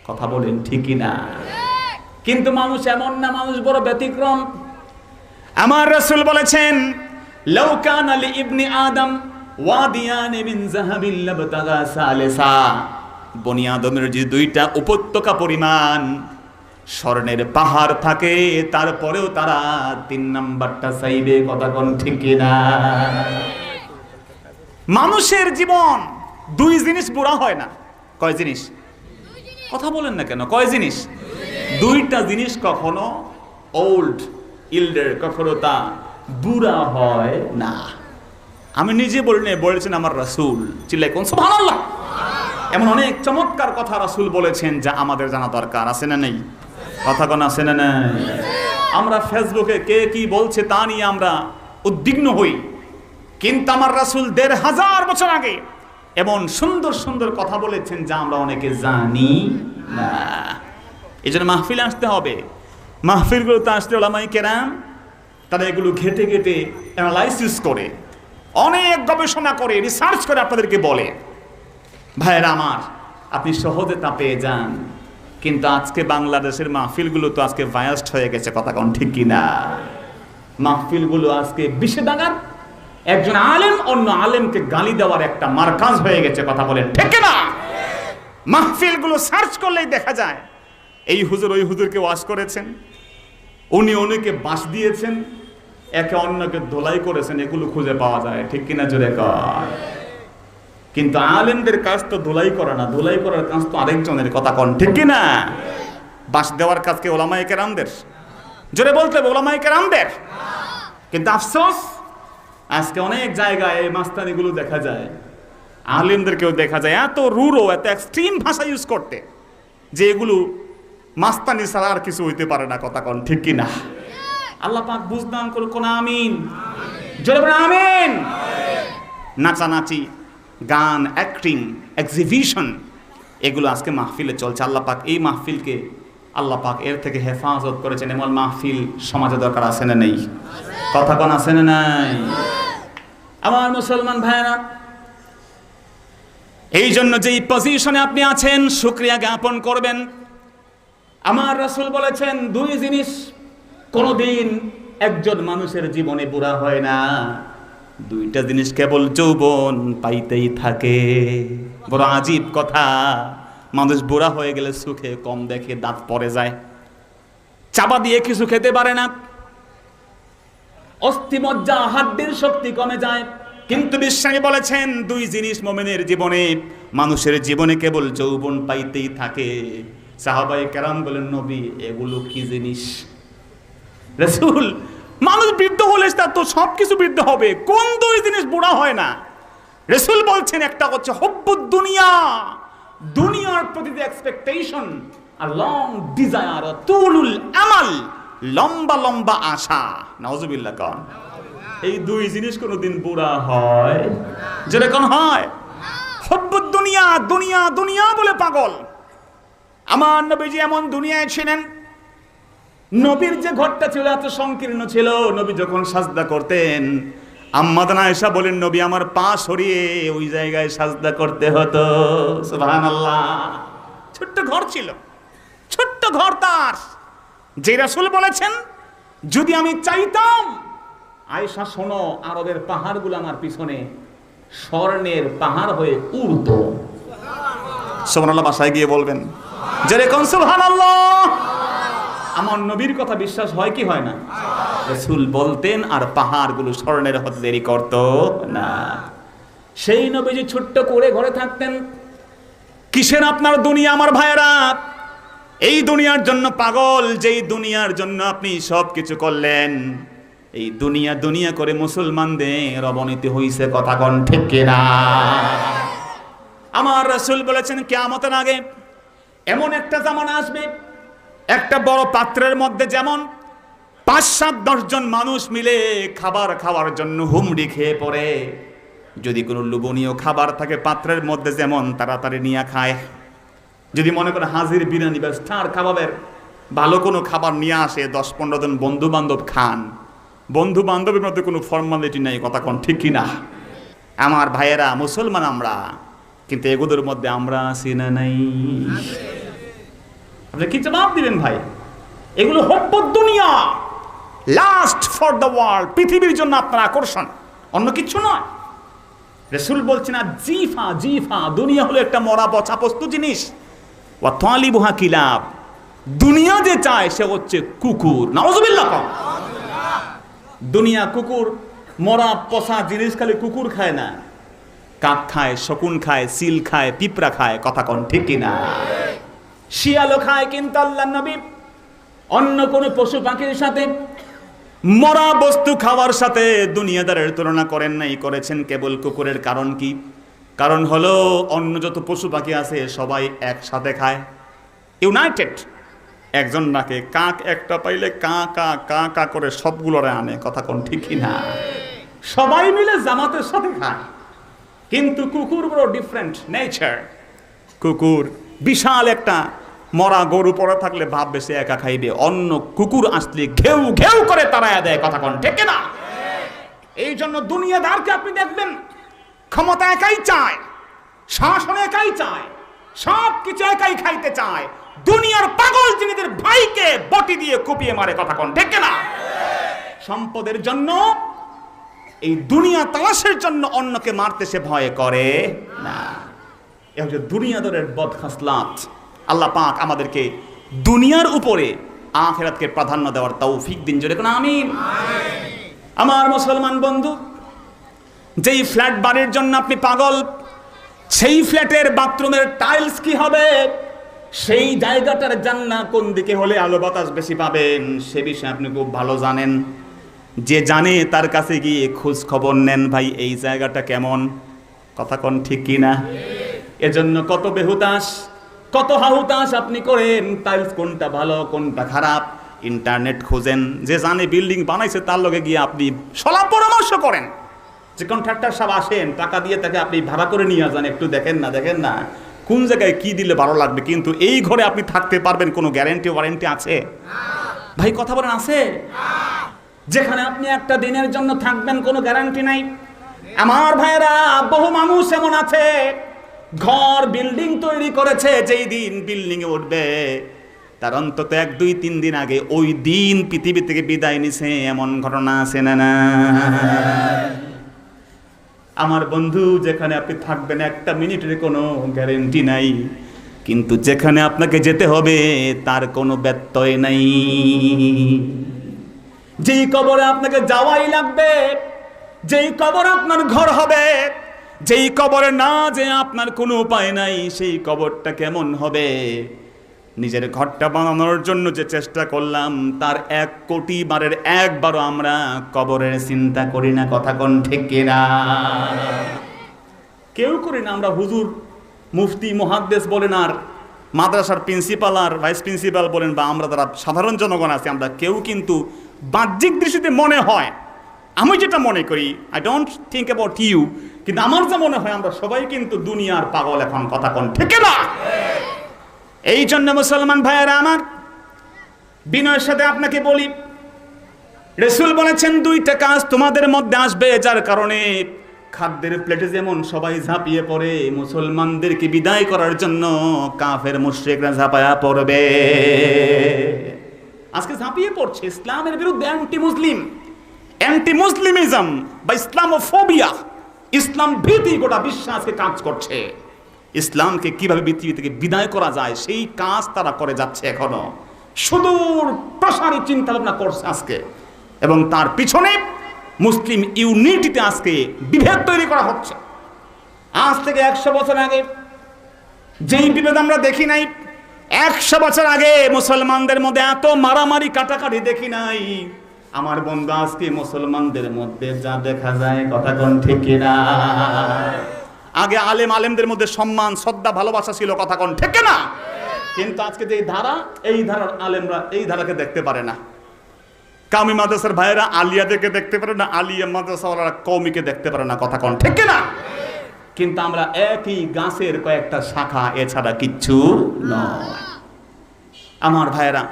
কথা বলেন ঠিক কিনা? কিন্তু মানুষ এমন না, মানুষ বড় ব্যতিক্রম। আমার রাসূল বলেছেন, লাউ কানা লি ইবনি আদম ওয়াদিয়ান মিন যাহাবিন লাবতাগা সালিসা, বনি আদমের যে দুইটা উপত্যকা পরিমাণ স্বর্ণের পাহাড় থাকে, তারপরেও তারা 3 নাম্বারটা চাইবে। কথা কোন ঠিক কিনা? মানুষের জীবন 2 জিনিস বুড়া হয় না। কয় জিনিস? কথা বলেন না কেন? কয় জিনিস? 2টা জিনিস কখনো ওল্ড ইল্ডার, কখনো তা বুড়া হয় না। আমি নিজে বলিনি, বলেছেন আমার রাসূল। চিল্লাই কোন সুবহানাল্লাহ। এমন অনেক চমৎকার কথা রাসূল বলেছেন যা আমাদের জানা দরকার। আছে না নেই? কথা কোন আছে না নাই? আমরা ফেসবুকে কে কি বলছে তা নিয়ে আমরা উদ্বিগ্ন হই, কিন্তু আমার রাসূল 1500 বছর আগে এমন সুন্দর সুন্দর কথা বলেছেন যা আমরা অনেকে জানি না। এই জন্য মাহফিলে আসতে হবে। মাহফিলগুলোতে আসলে উলামায়ে কেরাম তারা এগুলো ঘেটে ঘেটে অ্যানালাইসিস করে, অনেক গবেষণা করে, রিসার্চ করে আপনাদেরকে বলে। ভাইয়েরা আমার, আপনি সহজে তা পেয়ে যান। কিন্তু আজকে বাংলাদেশের মাহফিলগুলো তো আজকে বায়াসড হয়ে গেছে। কথা কোন ঠিক কিনা? মাহফিলগুলো আজকে বিষেধাগার, একজন আলেম অন্য আলেমকে গালি দেওয়ার একটা মারকাজ হয়ে গেছে। কথা বলেন ঠিক কিনা? মাহফিলগুলো সার্চ করলেই দেখা যায় এই হুজুর ওই হুজুরকে ওয়াজ করেছেন, উনি উনিকে বাঁশ দিয়েছেন, একে অন্যকে ধোলাই করেছেন, এগুলো খুঁজে পাওয়া যায়। ঠিক কিনা জোরে কর? কিন্তু আলেমদের কাজ তো ধোলাই করা না, ধোলাই করার কাজ তো আরেকজনের। কথা কন ঠিক কিনা? বাঁশ দেওয়ার কাজ কে উলামায়ে কেরামদের? জোরে বলতে হবে উলামায়ে কেরামদের। কিন্তু আফসোস আজকে অনেক জায়গায় এই মাস্তানিগুলো দেখা যায়, আলেমদেরকেও দেখা যায় এত রুড়ো, এত এক্সট্রিম ভাষা ইউজ করতে যে এগুলো মাস্তানি ছাড়া আর কিছু হইতে পারে না। কথা কন ঠিক কিনা? আল্লাহ পাক বুঝদান করুক। কোন আমিন? জোরে বলেন আমিন। নাচানাচি, গান, অ্যাক্টিং, এক্সিবিশন, এগুলো আজকে মাহফিলে চলছে। আল্লাহ পাক এই মাহফিলকে আল্লাহ পাক এর থেকে হেফাজত করেছেন। এমন মাহফিল সমাজে দরকার আছে না নেই? কথা কোন আছে না নাই? আমার মুসলমান ভাইরা, এই জন্য যেই পজিশনে আপনি আছেন শুকরিয়া জ্ঞাপন করবেন। আমার রাসূল বলেছেন 2 জিনিস কোনদিন একজন মানুষের জীবনে বুড়া হয় না। 2টা জিনিস কেবল যৌবন পাইতেই থাকে। বড় আজীব কথা। মানুষ বুড়া হয়ে গেলে সুখে কম দেখে, দাঁত পড়ে যায়, চাবা দিয়ে কিছু খেতে পারে না, অস্থিমজ্জা হাড্ডির শক্তি কমে যায়। কিন্তু বিশ্বাসী বলেছেন 2 জিনিস মুমিনের জীবনে, মানুষের জীবনে কেবল যৌবন পাইতেই থাকে। সাহাবায়ে কেরাম বলেন, নবী এগুলো কি জিনিস? রাসূল, মানুষ বৃদ্ধ হলে তার তো সবকিছু বৃদ্ধ হবে, কোন 2 জিনিস বুড়া হয় না? রাসূল বলছেন একটা হচ্ছে হুব্বুদ দুনিয়া, দুনিয়ার প্রতি এক্সপেকটেশন, আর লং ডিজায়ার, তুলুল আমাল, লম্বা লম্বা আশা। নাউজুবিল্লাহ কোন? এই 2 জিনিস কোনদিন বুড়া হয়? যেরকম হয় হুব্বুদ দুনিয়া, দুনিয়া দুনিয়া বলে পাগল। আমার নবীজি এমন দুনিয়ায় ছিলেন, নবীর যে ঘরটা ছিল এত সংকীর্ণ ছিল, নবী যখন সাজদা করতেন আম্মা আয়েশা বলেন, নবী আমার পা সরিয়ে ওই জায়গায় সাজদা করতে হতো। সুবহানাল্লাহ। ছোট্ট ঘর ছিল, ছোট্ট ঘর তার, যে রাসূল বলেছেন যদি আমি চাইতাম, আয়েশা শোনো, আরবের পাহাড়গুলো আমার পিছনে স্বর্ণের পাহাড় হয়ে উড়তো। সুবহানাল্লাহ। বাসায় গিয়ে বলবেন যেরকম সুবহানাল্লাহ। আমার নবীর কথা বিশ্বাস হয় কি হয় না? রাসূল বলতেন আর পাহাড়গুলো স্বর্ণের হতে দেরি করত না। সেই নবীজি ছোট্ট করে ঘরে থাকতেন। কিসের আপনার দুনিয়া আমার ভাইয়েরা? এই দুনিয়ার জন্য পাগল, যেই দুনিয়ার জন্য আপনি সব কিছু করলেন। এই দুনিয়া দুনিয়া করে মুসলমানদের অবনতি হইছে। কথা কোন ঠিক কিনা? আমার রাসূল বলেছেন কিয়ামতের আগে এমন একটা জামানা আসবে একটা বড় পাত্রের মধ্যে যেমন ৫-৭-১০ জন মানুষ মিলে খাবার খাওয়ার জন্য হুমড়ি খেয়ে পড়ে, যদি কোনো লোভনীয় খাবার থাকে পাত্রের মধ্যে যেমন তাড়াতাড়ি নিয়ে খায়। যদি মনে করে হাজির বিরিয়ানি বা স্টার কাবাবের ভালো কোনো খাবার নিয়ে আসে, ১০-১৫ জন বন্ধু বান্ধব খান, বন্ধু বান্ধবের মধ্যে কোনো ফর্মালিটি নেই, কথা কোন ঠিক কিনা? আমার ভাইয়েরা, মুসলমান আমরা, কিন্তু এগুলোর মধ্যে আমরা আছি না নাই? আপনি কি জবাব দিবেন ভাই? এগুলো হব্বত দুনিয়া, লাস্ট ফর দ্য ওয়ার্ল্ড, পৃথিবীর জন্য আপনার আকর্ষণ, অন্য কিছু নয়। রাসূল বলছেন জিফা জিফা, দুনিয়া হলো একটা মরা পচা বস্তু জিনিস। ওয়া তালিবুহা কিলাব, দুনিয়া যে চায় সে হচ্ছে কুকুর। নাউযুবিল্লাহ। দুনিয়া কুকুর, মরা পচা জিনিস খালি কুকুর খায় না, কাক খায়, শকুন খায়, সিল খায়, পিঁপড়া খায়, কথা কোন ঠিক কিনা? শিয়ালও খায়, কিন্তু আল্লাহর নবী অন্য কোন পশু পাখির সাথে মরা বস্তু খাওয়ার সাথে দুনিয়াদারের তুলনা করেন নাই, করেছেন কেবল কুকুরের। কারণ কি? কারণ হলো অন্য যত পশু পাখি আছে সবাই একসাথে খায়, ইউনাইটেড। একজন নাকে কাক একটা পাইলে কা কা কা কা করে সবগুলোরে আনে, কথা কোন ঠিক কিনা? সবাই মিলে জামাতের সাথে খায়। কিন্তু কুকুর বড় ডিফারেন্ট নেচার। কুকুর বিশাল একটা মরা গরু পড়ে থাকলে ভাববে সে একা খাইবে, অন্য কুকুর আসলে ঘেউ ঘেউ করে তাড়ায়া দেয়, কথা কোন ঠিক না? এই জন্য দুনিয়াদারকে আপনি দেখবেন ক্ষমতা একাই চায়, শাসন একাই চায়, সব কিছু একাই খাইতে চায়। দুনিয়ার পাগল জিনিসদের ভাইকে বটি দিয়ে কুপিয়ে মারে, কথা কোন ঠিক না? সম্পদের জন্য, এই দুনিয়া তালাশের জন্য অন্যকে মারতে সে ভয় করে না। এ হচ্ছে দুনিয়াদারের বদখাসলাত। আল্লাহ পাক আমাদেরকে দুনিয়ার উপরে আখিরাতকে প্রাধান্য দেওয়ার তৌফিক দিন, জোরে কোন আমিন। আমার মুসলমান বন্ধু, যেই ফ্ল্যাট বাড়ির জন্য আপনি পাগল, সেই ফ্ল্যাটের বাথরুমের টাইলস কি হবে, সেই জায়গাটার জান্নাত কোন দিকে হলে আলো বাতাস বেশি পাবেন, সে বিষয়ে আপনি খুব ভালো জানেন। যে জানে তার কাছে গিয়ে খোঁজ খবর নেন, ভাই এই জায়গাটা কেমন, কথা কোন ঠিক কিনা? এজন্য কত বেহুতাস, কত হাহুতাস আপনি করেন, টাইলস কোনটা ভালো কোনটা খারাপ, ইন্টারনেট খোঁজেন। যে জানে বিল্ডিং বানাইছে তার লগে গিয়ে আপনি সলা পরামর্শ করেন। যে কন্ট্রাক্টর সাহেব আসেন, টাকা দিয়ে তাকে আপনি ভাড়া করে নিয়ে যান, একটু দেখেন না কোন জায়গায় কি দিলে ভালো লাগবে, কিন্তু এই ঘরে আপনি থাকতে পারবেন, কোনো গ্যারান্টি ওয়ারেন্টি আছে? ভাই কথা বলেন, আছে? যেখানে আপনি একটা দিনের জন্য থাকবেন কোনো গ্যারান্টি নাই। আমার ভাইরা, বহু মানুষ এমন আছে ঘর বিল্ডিং তৈরি করেছে, যেই দিন বিল্ডিং এ উঠবে তার অন্তত 1-2-3 দিন আগে ওই দিন পৃথিবী থেকে বিদায় নিছে, এমন ঘটনা আছে না? আমার বন্ধু, যেখানে আপনি থাকবেন একটা মিনিটের কোনো গ্যারান্টি নাই, কিন্তু যেখানে আপনাকে যেতে হবে তার কোনো ব্যত্যয় নাই। যেই কবরে আপনাকে যাওয়াই লাগবে, যেই কবর আপনার ঘর হবে, যেই কবরে না যে আপনার কোনো উপায় নাই, সেই কবরটা কেমন হবে? নিজের ঘরটা বানানোর জন্য যে চেষ্টা করলাম তার 1 কোটি বারের একবারও আমরা কবরের চিন্তা করি না, কথা কোন ঠিক কিনা? কেউ করি না আমরা। হুজুর, মুফতি, মুহাদ্দিস বলেন, আর মাদ্রাসার প্রিন্সিপাল আর ভাইস প্রিন্সিপাল বলেন, বা আমরা যারা সাধারণ জনগণ আছি, আমরা কেউ কিন্তু বাহ্যিক দৃষ্টিতে মনে হয়, আমি যেটা মনে করি, I don't think about you, কিন্তু আমার যা মনে হয় আমরা সবাই কিন্তু দুনিয়ার পাগল এখন, কথা কোন ঠিক না? এই জন্য মুসলমান ভাইয়েরা আমার, বিনয়ের সাথে আপনাকে বলি, রাসূল বলেছেন 2টা কাজ তোমাদের মধ্যে আসবে, যার কারণে খাদ্যের প্লেটে যেমন সবাই ঝাঁপিয়ে পড়ে, মুসলমানদেরকে বিদায় করার জন্য কাফের মুশরিকরা ঝাঁপায়া পড়বে। আজকে ঝাঁপিয়ে পড়ছে ইসলামের বিরুদ্ধে, অ্যান্টি মুসলিমিজম বা ইসলামোফোবিয়া, ইসলাম ভীতি গোটা বিশ্বে আজকে কাজ করছে। ইসলামকে কিভাবে পৃথিবী থেকে বিদায় করা যায় সেই কাজ তারা করে যাচ্ছে, এখনো সুদূর প্রসারী চিন্তা ভাবনা করছে আজকে, এবং তার পিছনে মুসলিম ইউনিটিতে আজকে বিভেদ তৈরি করা হচ্ছে। আজ থেকে 100 বছর আগে যেই বিভেদ আমরা দেখি নাই, 100 বছর আগে মুসলমানদের মধ্যে এত মারামারি কাটাকাটি দেখি নাই। আমার বন্ধু, আজকে মুসলমানদের মধ্যে যা দেখা যায়, কথা কোন ঠিক কিনা? আগে আলেমদের মধ্যে সম্মান, শ্রদ্ধা, ভালোবাসা ছিল, কথা কোন ঠিক না? কিন্তু আজকে যে ধারা, এই ধারার আলেমরা এই ধারাকে দেখতে পারে না। কামি মাদ্রাসার ভাইয়েরা আলিয়াদেরকে দেখতে পারে না, আলিয়া মাদ্রাসাওয়ালারা কওমিকে দেখতে পারে না। কথা কোন ঠিক না? কিন্তু আমরা একই গাছের কয়েকটা শাখা, এছাড়া কিচ্ছু নয় আমার ভাইয়েরা।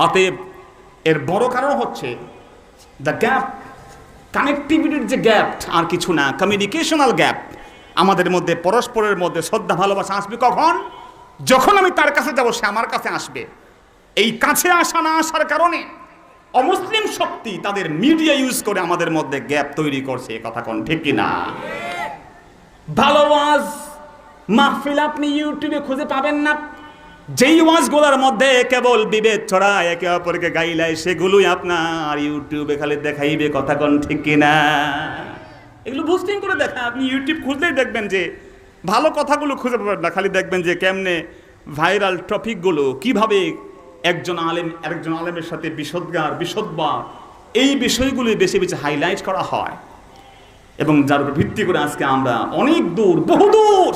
অতএব এর বড় কারণ হচ্ছে দ্য গ্যাপ, কানেক্টিভিটির যে গ্যাপ, আর কিছু না, কমিউনিকেশনাল গ্যাপ। আমাদের মধ্যে পরস্পরের মধ্যে শ্রদ্ধা ভালোবাসা আসবে কখন? যখন আমি তার কাছে যাব, সে আমার কাছে আসবে। এই কাছে আসা না আসার কারণে অমুসলিম শক্তি তাদের মিডিয়া ইউজ করে আমাদের মধ্যে গ্যাপ তৈরি করছে। কথা কোন ঠিক কিনা? ভালো ওয়াজ মাহফিল আপনি ইউটিউবে খুঁজে পাবেন না। যেই ওয়াজগুলোর মধ্যে কেবল বিভেদ ছড়ায়, একে অপরকে গাইলায়, সেগুলোই আপনার ইউটিউবে খালি দেখাইবে। কথা কোন ঠিক কিনা? এগুলো বুস্টিং করে দেখা, আপনি ইউটিউব খুঁজলেই দেখবেন যে ভালো কথাগুলো খুঁজে পাবেন না, খালি দেখবেন যে কেমনে ভাইরাল টপিকগুলো, কিভাবে একজন আলেম আরেকজন আলেমের সাথে বিশদগার বিশদবার, এই বিষয়গুলি বেশি বেশি হাইলাইট করা হয়, এবং যার উপর ভিত্তি করে আজকে আমরা অনেক দূর, বহুদূর।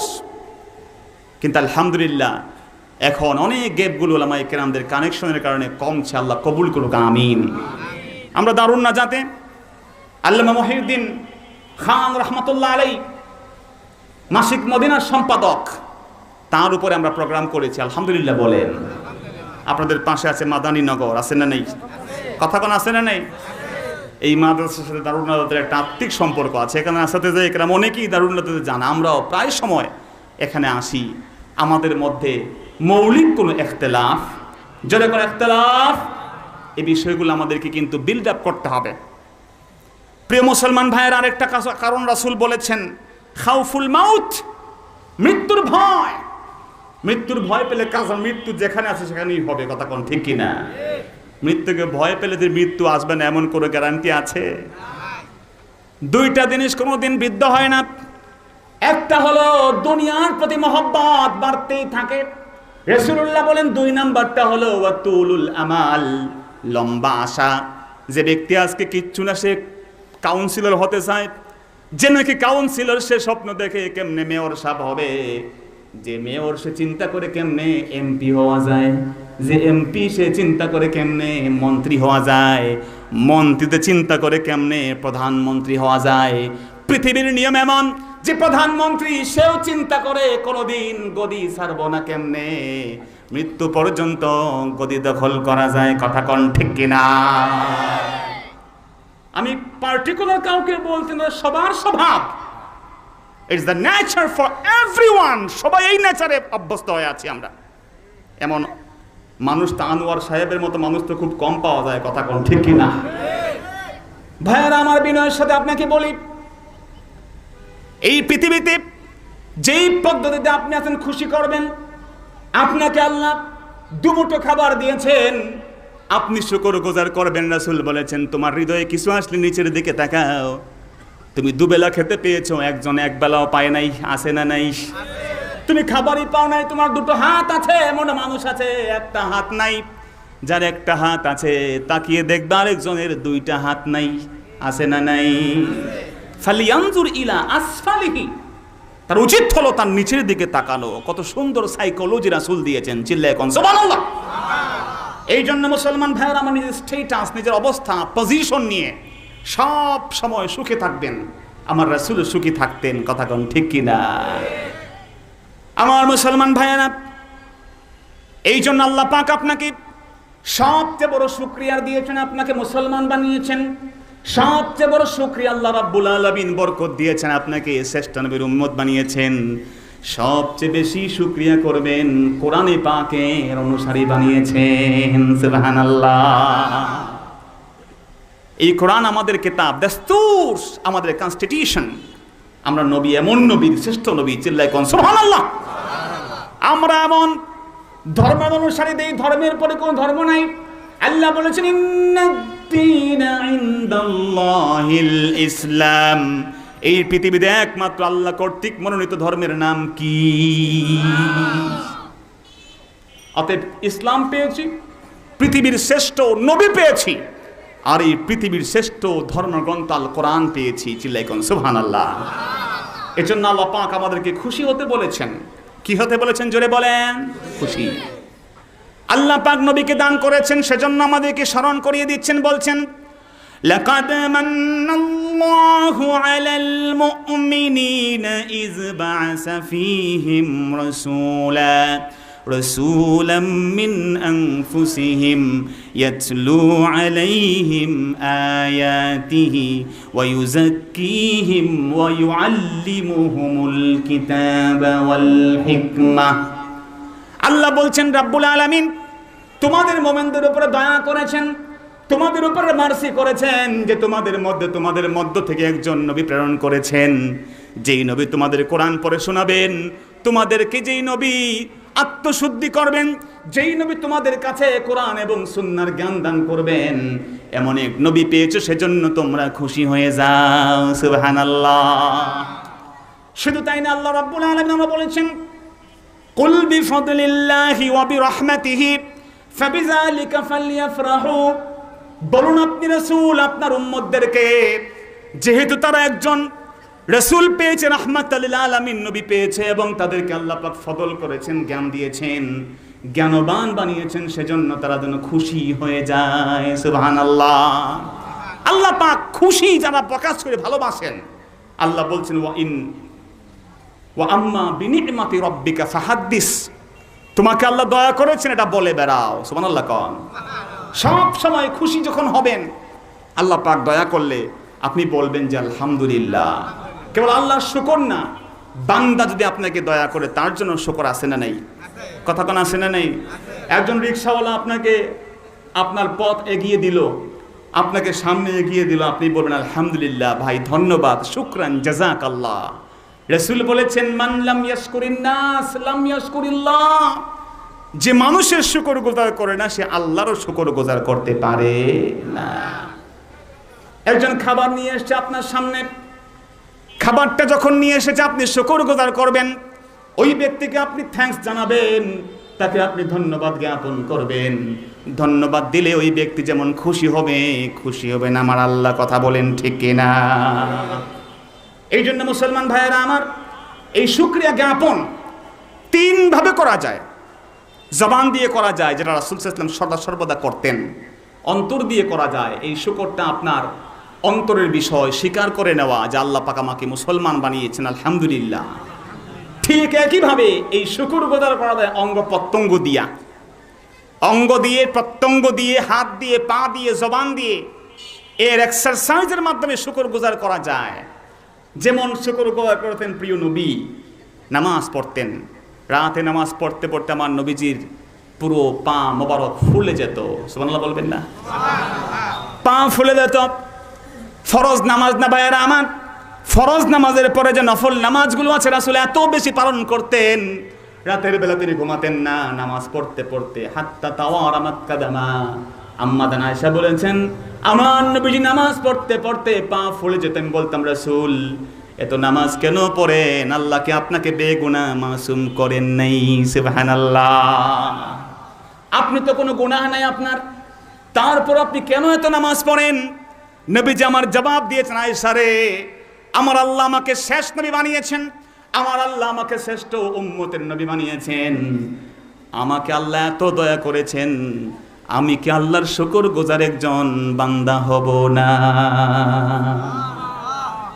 কিন্তু আলহামদুলিল্লাহ এখন অনেক গ্যাপগুলো ওলামায়ে কেরামদের কানেকশনের কারণে কমছে। আল্লাহ কবুল করুক, আমিন। আমরা দারুন নাজাতে আল্লামা মহিউদ্দিন খান রহমতুল্লাহ আলাই, মাসিক মদিনার সম্পাদক, তার উপরে আমরা প্রোগ্রাম করেছি। আলহামদুলিল্লাহ বলেন। আপনাদের পাশে আছে মাদানীনগর, আছে না নেই? কথা কোন আছে না নেই? এই মাদ্রাসার সাথে দারুন নাজাতের একটা আত্মিক সম্পর্ক আছে। এখানে আসাতে যে একরাম অনেকেই দারুন নাজাতে জানা, আমরাও প্রায় সময় এখানে আসি। আমাদের মধ্যে মৌলিক কোনো ইখতিলাফ, যারা কোনো ইখতিলাফ, এই বিষয়গুলো আমাদেরকে কিন্তু বিল্ড আপ করতে হবে। প্রিয় মুসলমান ভাইয়ের আরেকটা কারণ রাসূল বলেছেন, খাউফুল মাউত, মৃত্যুর ভয়। মৃত্যুর ভয় পেলে কাজা মৃত্যু যেখানে আছে সেখানেই হবে। কথা কোন ঠিক কিনা? মৃত্যুকে ভয় পেলে যে মৃত্যু আসবে না এমন কোনো গ্যারান্টি আছে? দুইটা জিনিস কোনোদিন বৃদ্ধ হয় না। একটা হলো দুনিয়ার প্রতি মহব্বত বাড়তেই থাকে, রাসূলুল্লাহ বলেন। দুই নাম্বারটা হলো ওয়াতুলুল আমাল, লম্বা আশা। যে ব্যক্তি আজকে কিচ্ছু না, সে কাউন্সিলর হতে চায়, যে নাকি কাউন্সিলর, সে স্বপ্ন দেখে কেমনে মেয়র সাহেব হবে। যে মেয়র, সে চিন্তা করে কেমনে এমপি হওয়া যায়। যে এমপি, সে চিন্তা করে কেমনে মন্ত্রী হওয়া যায়। মন্ত্রীতে চিন্তা করে কেমনে প্রধানমন্ত্রী হওয়া যায়। পৃথিবীর নিয়ম এমন যে প্রধানমন্ত্রী, সেও চিন্তা করে কোনোদিন গদি ছাড়বো না কেমনে, মৃত্যু পর্যন্ত গদি দখল করা যায়। কথা কোন ঠিক কিনা? আমি পার্টিকুলার কাউকে বলতে না, সবার স্বভাব। It's the nature for everyone. সবাই এই নেচারে অভ্যস্ত হয়ে আছি আমরা। এমন মানুষ তো আনোয়ার সাহেবের মতো মানুষ তো খুব কম পাওয়া যায়। কথা কোন ঠিক কিনা? ভাইয়েরা আমার, বিনয়ের সাথে আপনাকে বলি, এই পৃথিবীতে যেই পদ্ধতিতে আপনি আছেন খুশি করবেন। আপনাকে আল্লাহ দুমুঠো খাবার দিয়েছেন, আপনি শুকরগুজার করবেন। রাসূল বলেছেন, তোমার হৃদয়ে কিছু আসলে নিচের দিকে তাকাও। তুমি দুবেলা খেতে পেয়েছো, একজন এক বেলাও পায় নাই, আছে না নাই? তুমি খাবারই পাও নাই, তোমার দুটো হাত আছে, এমন মানুষ আছে একটা হাত নাই। যার একটা হাত আছে, তাকিয়ে দেখবে আরেকজনের দুইটা হাত নাই, আছে না নাই? ফালিয়ানজুর ইলা আসফালিহি, তার উচিত হলো তার নিচের দিকে তাকানো। কত সুন্দর সাইকোলজি রাসূল দিয়েছেন। চিল্লায় কোন সুবহানাল্লাহ। এই জন্য মুসলমান ভাইয়েরা, আমার নিজের স্টেটাস, নিজের অবস্থা, পজিশন নিয়ে সব সময় সুখে থাকবেন। আমার রাসূল সুখী থাকতেন। কথা কোন ঠিক কিনা? আমার মুসলমান ভাইয়েরা, এই জন্য আল্লাহ পাক আপনাকে সবচেয়ে বড় শুকরিয়া দিয়েছেন, আপনাকে মুসলমান বানিয়েছেন। সবচেয়ে বড় শুকরিয়া আল্লাহ রাব্বুল আলামিন বরকত দিয়েছেন, আপনাকে শ্রেষ্ঠ নবীর উম্মত বানিয়েছেন। সবচেয়ে বেশি শুকরিয়া করবেন, কোরআনে পাকের অনুসারী বানিয়েছেন। সুবহানাল্লাহ। এই কোরআন আমাদের কিতাব, দাস্তুর, আমাদের কনস্টিটিউশন। আমরা নবী, এমন নবীর শ্রেষ্ঠ নবী। চিল্লায় কোন সুবহানাল্লাহ। আমরা এমন ধর্মের অনুসারী, এই ধর্মের পরে কোন ধর্ম নাই। আল্লাহ বলেছেন, ইন্নাদ-দীনা ইনদাল্লাহিল ইসলাম। এই পৃথিবীতে একমাত্র আল্লাহ কর্তৃক মনোনীত ধর্মের নাম কি? অতএব ইসলাম পেয়েছি, পৃথিবীর শ্রেষ্ঠ নবী পেয়েছি, আর এই পৃথিবীর শ্রেষ্ঠ ধর্মগ্রন্থ আল কোরআন পেয়েছি। চিল্লাই কোন সুবহানাল্লাহ। এজন্য আল্লাহ পাক আমাদেরকে খুশি হতে বলেছেন। কি হতে বলেছেন? জোরে বলেন। খুশি। আল্লাহ পাক নবীকে দান করেছেন, সেজন্য আমাদেরকে স্মরণ করিয়ে দিচ্ছেন, বলছেন লাকাদ মান্নাল্লাহু আলাল মুমিনিনা ইয বা'আসা ফীহিম রাসূলাম মিন আনফুসিহিম ইয়াতলু আলাইহিম আয়াতিহি ওয়া ইউযাক্কিহিম ওয়া ইউআল্লিমুহুমুল কিতাবা ওয়াল হিকমাহ। আল্লাহ বলছেন রাব্বুল আলামিন তোমাদের মুমিনদের উপরে দয়া করেছেন, তোমাদের উপরে মার্সি করেছেন যে তোমাদের মধ্য থেকে একজন নবী প্রেরণ করেছেন, যেই নবী তোমাদের কোরআন পড়ে শোনাবেন, তোমাদেরকে যেই নবী আত্মশুদ্ধি করবেন, যেই নবী তোমাদের কাছে কোরআন এবং সুন্নাহর জ্ঞান দান করবেন, এমন এক নবী পেয়েছো, সেজন্য তোমরা খুশি হয়ে যাও। সুবহানাল্লাহ। শুধু তাই না, আল্লাহ রাব্বুল আলামিন বলেছেন কুল বিফাদলিল্লাহি ওয়া বিরহমাতিহি ফাবিযালিকা ফালইফরাহু। বলুন আপনি রাসূল আপনার উম্মতদেরকে, যেহেতু তারা একজন রাসূল পেয়েছে, রাহমাতাল লিল আলামিন নবী পেয়েছে, এবং তাদেরকে আল্লাহ পাক ফদল করেছেন, জ্ঞান দিয়েছেন, জ্ঞানবান বানিয়েছেন, সেজন্য তারা যেন খুশি হয়ে যায়। সুবহানাল্লাহ। আল্লাহ পাক খুশি যারা প্রকাশ করে ভালোবাসেন, আল্লাহ বলছেন ওয়া আম্মা বিনি'মাতি রাব্বিকা ফাহাদ্দিস। তোমাকে আল্লাহ দয়া করেছেন, এটা বলে বেড়াও। সুবহানাল্লাহ। কোন সব সময় খুশি যখন হবেন, আল্লাহ পাক দয়া করলে আপনি বলবেন যে আলহামদুলিল্লাহ। কেবল আল্লাহর শুকর না, বান্দা যদি আপনাকে দয়া করে তার জন্য শুকর আছে না নেই? কথা কোন আছে না নেই? একজন রিকশাওয়ালা আপনাকে আপনার পথ এগিয়ে দিল, আপনাকে সামনে এগিয়ে দিল, আপনি বলবেন আলহামদুলিল্লাহ ভাই, ধন্যবাদ, শুকরান, জাযাকাল্লাহ। রাসূল বলেছেন মান লাম ইয়াশকুরিন নাস লাম ইয়াশকুরিল্লাহ। যে মানুষের শুকরগুজার করে না, সে আল্লাহরও শুকরগুজার করতে পারে না। একজন খাবার নিয়ে এসেছে আপনার সামনে, খাবারটা যখন নিয়ে এসেছে আপনি শুকরগুজার করবেন, ওই ব্যক্তিকে আপনি থ্যাঙ্কস জানাবেন, তাকে আপনি ধন্যবাদ জ্ঞাপন করবেন। ধন্যবাদ দিলে ওই ব্যক্তি যেমন খুশি হবেন আমার আল্লাহ। কথা বলেন ঠিক কিনা? এই জন্য মুসলমান ভাইয়েরা আমার, এই শুকরিয়া জ্ঞাপন তিন ভাবে করা যায়। জবান দিয়ে করা যায়, যেটা রাসূল সাল্লাল্লাহু আলাইহি ওয়াসাল্লাম সর্বদা করতেন। অন্তর দিয়ে করা যায়, এই শুকরটা আপনার অন্তরের বিষয়, স্বীকার করে নেওয়া যে আল্লাহ পাক আমাকে মুসলমান বানিয়েছেন, আলহামদুলিল্লাহ। ঠিক একইভাবে এই শুকরগুজার করা যায় অঙ্গ প্রত্যঙ্গ দিয়ে, হাত দিয়ে, পা দিয়ে, জবান দিয়ে, এর এক্সারসাইজের মাধ্যমে শুকরগুজার করা যায়। যেমন শুকরগুজার করতেন প্রিয় নবী, নামাজ পড়তেন, রাতে নামাজ পড়তে পড়তে আমার নবীজির পুরো পা মোবারক ফুলে যেত। সুবহানাল্লাহ বলবেন না? পা ফুলে যেত। ফরজ নামাজ না ভাইয়েরা আমার, ফরজ নামাজের পরে যে নফল নামাজগুলো আছে রাসূল এত বেশি পালন করতেন, রাতের বেলা তিনি ঘুমাতেন না, নামাজ পড়তে পড়তে হাত্তা তাওয়ারামাত কাদামা। আম্মা জান আয়েশা বলেছেন আমার নবীজি নামাজ পড়তে পড়তে পা ফুলে যেতেন। বলতাম রাসূল এত নামাজ কেন পড়েন? আল্লাহকে আপনাকে বেগুনাহ মাসুম করেন নাই। সুবহানাল্লাহ। আপনি তো কোনো গুনাহ নাই আপনার, তারপর আপনি কেন এত নামাজ পড়েন? নবীজি আমার জবাব দিয়েছেন, আয়েশা রে, আমার আল্লাহ আমাকে শেষ নবী বানিয়েছেন, আমার আল্লাহ আমাকে শ্রেষ্ঠ উম্মতের নবী বানিয়েছেন, আমাকে আল্লাহ এত দয়া করেছেন, আমি কি আল্লাহর শুকরগুজার একজন বান্দা হব না?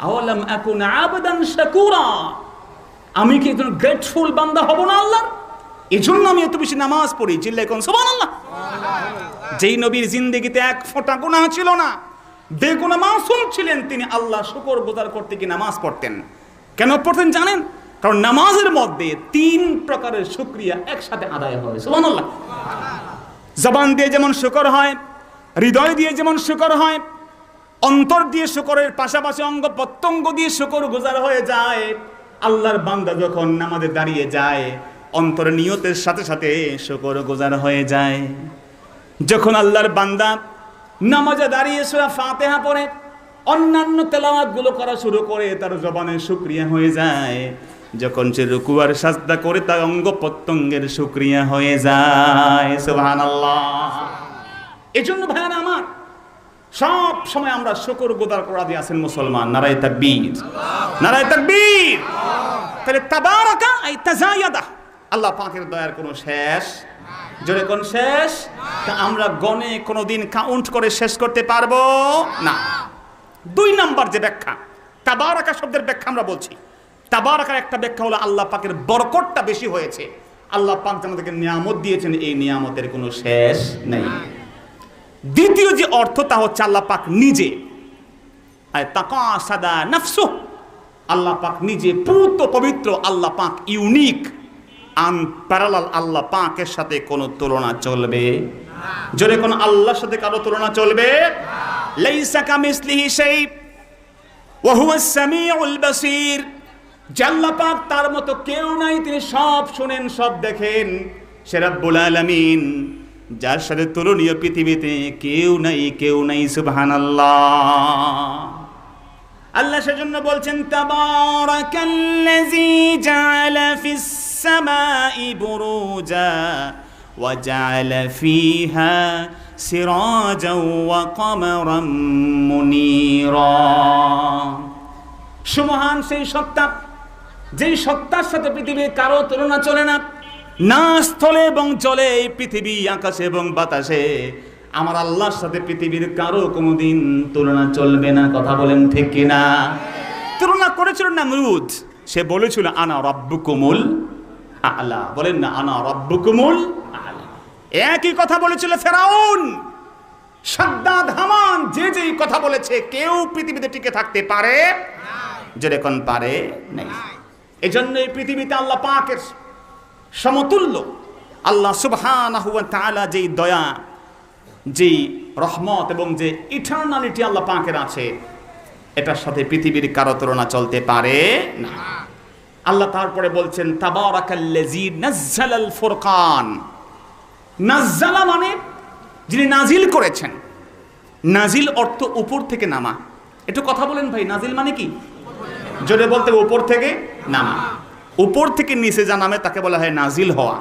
আওয়ালাম আকুন আবদান শাকুরা, আমি কি একজন গ্রেটফুল বান্দা হব না আল্লাহর? এজন্য আমি এত বেশি নামাজ পড়ি। চিল্লায় কোন সুবহানাল্লাহ। যেই নবীর জিন্দেগিতে এক ফোঁটা গুনাহ ছিল না, বেগুনাহ মাসুম ছিলেন, তিনি আল্লাহ শুকরগুজার করতে কি নামাজ পড়তেন। কেন পড়তেন জানেন? কারণ নামাজের মধ্যে তিন প্রকারের শুকরিয়া একসাথে আদায় হয়। সুবহানাল্লাহ। জবান দিয়ে যেমন শুকর হয়, হৃদয় দিয়ে যেমন শুকর হয়, অন্তর দিয়ে শুকরের পাশাপাশি অঙ্গ প্রত্যঙ্গ দিয়ে শুকরগুজার হয়ে যায়। আল্লাহর বান্দা যখন নামাজে দাঁড়িয়ে যায়, অন্তরের নিয়তের সাথে সাথে শুকরগুজার হয়ে যায়। যখন আল্লাহর বান্দা নামাজে দাঁড়িয়ে সূরা ফাতিহা পড়ে, অন্যান্য তেলাওয়াতগুলো করা শুরু করে, তার জবানের শুকরিয়া হয়ে যায়। যখন সে রুকু আর সাজদা করে, তার অঙ্গ প্রত্যঙ্গের শুকরিয়া হয়ে যায়। সুবহানাল্লাহ। এজন্য ভাইরা আমার, সব সময় আমরা শুকরগুজার করা দিয়ে আছেন মুসলমান। নারায়ে তাকবীর, নারায়ে তাকবীর। তাহলে তাবারাকা আই তাজায়াদা, আল্লাহ পাকের দয়ার কোনো শেষ জোরে কোন শেষ? তা আমরা গণে কোনোদিন কাউন্ট করে শেষ করতে পারবো না। 2 নাম্বার যে ব্যাখ্যা, তাবারাকা শব্দের ব্যাখ্যা আমরা বলছি। তাবারাকার একটা ব্যাখ্যা হলো আল্লাহ পাকের বরকতটা বেশি হয়েছে। আল্লাহ পাক আমাদেরকে নিয়ামত দিয়েছেন, এই নিয়ামতের কোনো শেষ নেই। দ্বিতীয় যে অর্থ তা হচ্ছে আল্লাহ পাক নিজে, তাকাসাদা নাফসু, আল্লাহ পাক নিজে পূত পবিত্র, আল্লাহ পাক ইউনিক, আনপ্যারালাল। আল্লাহ পাকের সাথে কোনো তুলনা চলবে না। যদি কোনো আল্লাহর সাথে কারো তুলনা চলবে? লাইসা কামিসলিহি শাই ওয়া হুয়াস সামিউল বাসীর। আল্লাহ পাক তার মতো কেউ নাই, তিনি সব শুনেন, সব দেখেন। সে রব্বুল আলামিন, যার সাথে তুলনীয় পৃথিবীতে কেউ নাই। সুবহানাল্লাহ। আল্লাহ সেজন্য বলছেন তাবারাকাল্লাযী জাআলা ফিস সামাই বুরুজা ওয়া জাআলা ফিহা সিরাজাও ওয়া কমারাম মুনীরা। সুমহান সেই সত্তা, যেই সত্তার সাথে পৃথিবীর কারো তুলনা চলে না। না স্থলে এবং জলে, এই পৃথিবী, আকাশে এবং বাতাসে আমার আল্লাহর সাথে পৃথিবীর কারো কোনোদিন তুলনা চলবে না। কথা বলেন ঠিক কিনা? তুলনা করেছিল নমরুদ, সে বলেছিল আনা রাব্বুকুমুল আ'লা। বলেন না আনা রাব্বুকুমুল আ'লা। একই কথা বলেছিল ফেরাউন, সাদ্দাদ, হামান, যেই কথা বলেছে, কেউ পৃথিবীতে টিকে থাকতে পারে যেরকম পারে নাই। এজন্য এই পৃথিবীতে আল্লাহ পাকের সমতুল্য আল্লাহ সুবহানাহু ওয়া তাআলা যেই দয়া, যেই রহমত এবং যে ইটারনালিটি আল্লাহ পাকের আছে, এটার সাথে পৃথিবীর কারো তুলনা চলতে পারে না। আল্লাহ তারপরে বলছেন তাবারাকাল্লাযী নাযালাল ফুরকান। নাযালা মানে যিনি নাজিল করেছেন। নাজিল অর্থ উপর থেকে নামা। একটু কথা বলেন ভাই, নাজিল মানে কি? জোরে বলতে উপর থেকে নামা। উপর থেকে নিচে যা নামে তাকে বলা হয় নাজিল হওয়া।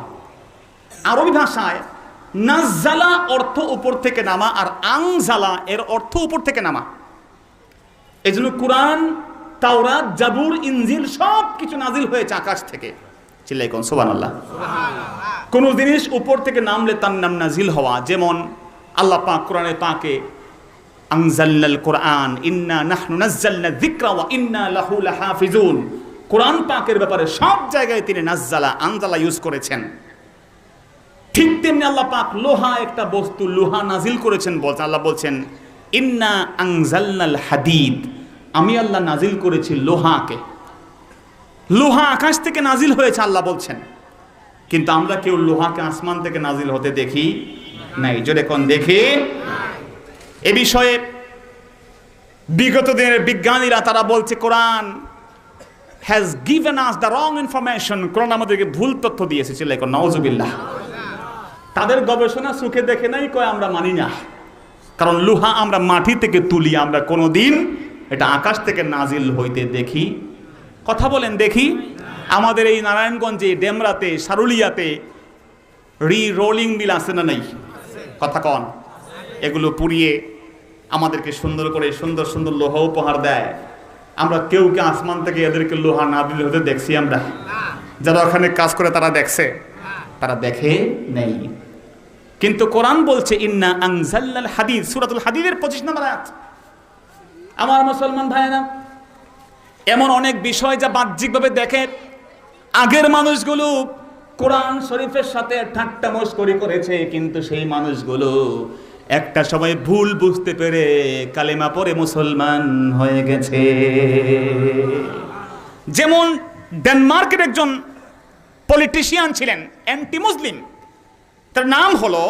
আরবি ভাষায় নাযালা অর্থ উপর থেকে নামা, আর আনজালা এর অর্থ উপর থেকে নামা। এই জন্য কুরআন, তাওরাত, জাবুর, ইনজিল সব কিছু নাজিল হয়েছে আকাশ থেকে। চিল্লাই কোন সুবহানাল্লাহ। কোন জিনিস উপর থেকে নামলে তার নাম নাজিল হওয়া। যেমন আল্লাহ পাক কোরআনে পাকে আনজালনাল কুরআন ইন্না নাহনু নাযালনা যিকরা ওয়া ইন্না লাহু লাহাফিজুন। কোরআন পাকের ব্যাপারে সব জায়গায় তিনি নাযালা, আনজালা ইউজ করেছেন। ঠিক তেমনি আল্লাহ পাক লোহা, একটা বস্তু, লোহা নাজিল করেছেন। বলছেন আল্লাহ বলছেন ইন্না আনজালনাল হাদিদ, আমি আল্লাহ নাজিল করেছি লোহাকে। লোহা আকাশ থেকে নাজিল হয়েছে আল্লাহ বলছেন, কিন্তু আমরা কেউ লোহাকে আসমান থেকে নাজিল হতে দেখি নাই। জোরে কোন দেখি? এ বিষয়ে বিগত দিনের বিজ্ঞানীরা তারা বলছে Quran has given us the wrong information. কোরআন আমাদেরকে ভুল তথ্য দিয়েছে। চিল্লাই কোন নাউজুবিল্লাহ। তাদের গবেষণা চোখে দেখে নাই, কয় আমরা মানি না। কারণ লোহা আমরা মাটি থেকে তুলি, আমরা কোনোদিন এটা আকাশ থেকে নাজিল হইতে দেখি। কথা বলেন দেখি? আমাদের এই নারায়ণগঞ্জে, ডেমরাতে, সারুলিয়াতে রোলিং মিল আছে না নাই? কথা কন। এগুলো পুড়িয়ে আমাদেরকে সুন্দর করে সুন্দর সুন্দর লোহা উপহার দেয়। আমরা কেউ কে আসমান থেকে এদেরকে লোহা নাজিল হতে দেখছি? আমরা যারা ওখানে কাজ করে তারা দেখছে? তারা দেখে নেই। কিন্তু কোরআন বলছে ইন্না আনজালনাল হাদিদ, সূরাতুল হাদিদের 25 নম্বর আয়াত। আমার মুসলমান ভাইরা, এমন অনেক বিষয় যা বাহ্যিকভাবে দেখে, আগের মানুষগুলো কোরআন শরীফের সাথে ঠাট্টা মশকরি করেছে, কিন্তু সেই মানুষগুলো একটা সময় ভুল বুঝতে পেরে কালেমা পড়ে মুসলমান হয়ে গেছে। যেমন ডেনমার্কের একজন পলিটিশিয়ান ছিলেন, অ্যান্টি মুসলিম। তার নাম হলো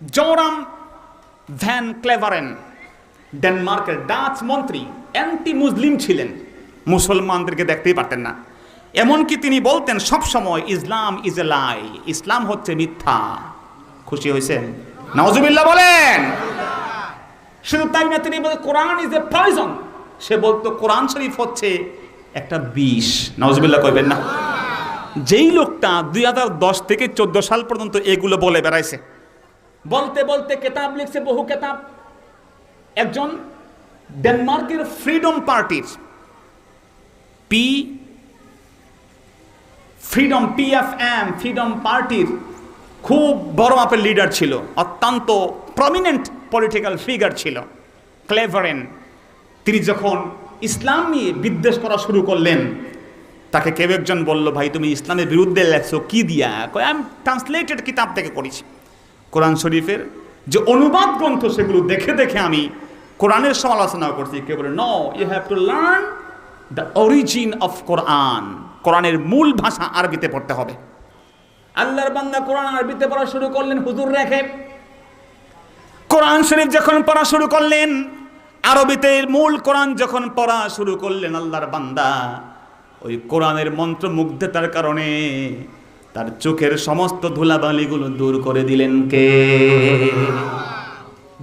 জোরাম ভ্যান ক্লেভারেন। ডেনমার্কের ডাচ মন্ত্রী, অ্যান্টি মুসলিম ছিলেন, মুসলমানদেরকে দেখতেই পারতেন না। এমনকি তিনি বলতেন সব সময় ইসলাম ইজ এ লাই, ইসলাম হচ্ছে মিথ্যা। খুশি হয়েছেন? নাউজুবিল্লাহ বলেন। শুধু তাই না, তিনি বলতেন কোরআন ইজ এ পয়জন। সে বলতো কোরআন শরীফ হচ্ছে একটা বিষ। নাউজুবিল্লাহ কইবেন না? যেই লোকটা 2010 থেকে 14 সাল পর্যন্ত এগুলো বলে বেড়াইছে, বলতে বলতে কেতাব লিখছে, বহু কেতাব। একজন ডেনমার্কের ফ্রিডম পার্টির ফ্রিডম পার্টির খুব বড় মাপের লিডার ছিল, অত্যন্ত প্রমিনেন্ট পলিটিক্যাল ফিগার ছিল, ক্লেভারেন। তিনি যখন ইসলাম নিয়ে বিদ্বেষ করা শুরু করলেন, তাকে কেউ একজন বলল, ভাই তুমি ইসলামের বিরুদ্ধে লেখছো কি দিয়া? আমি ট্রান্সলেটেড কিতাব থেকে করেছি, কোরআন শরীফের যে অনুবাদ গ্রন্থ সেগুলো দেখে দেখে আমি কোরআনের সমালোচনা করছি। কেউ বলে, no, you have to learn the origin of Quran. কোরআনের মূল ভাষা আরবিতে পড়তে হবে। আল্লাহর বান্দা কোরআন আরবিতে পড়া শুরু করলেন হুজুর রেখে। কোরআন শরীফ যখন পড়া শুরু করলেন, আরবিতে মূল কোরআন যখন পড়া শুরু করলেন, আল্লাহর বান্দা ওই কোরআনের মন্ত্রমুগ্ধতার কারণে তার চোখের সমস্ত ধুলাবালিগুলো দূর করে দিলেন কে?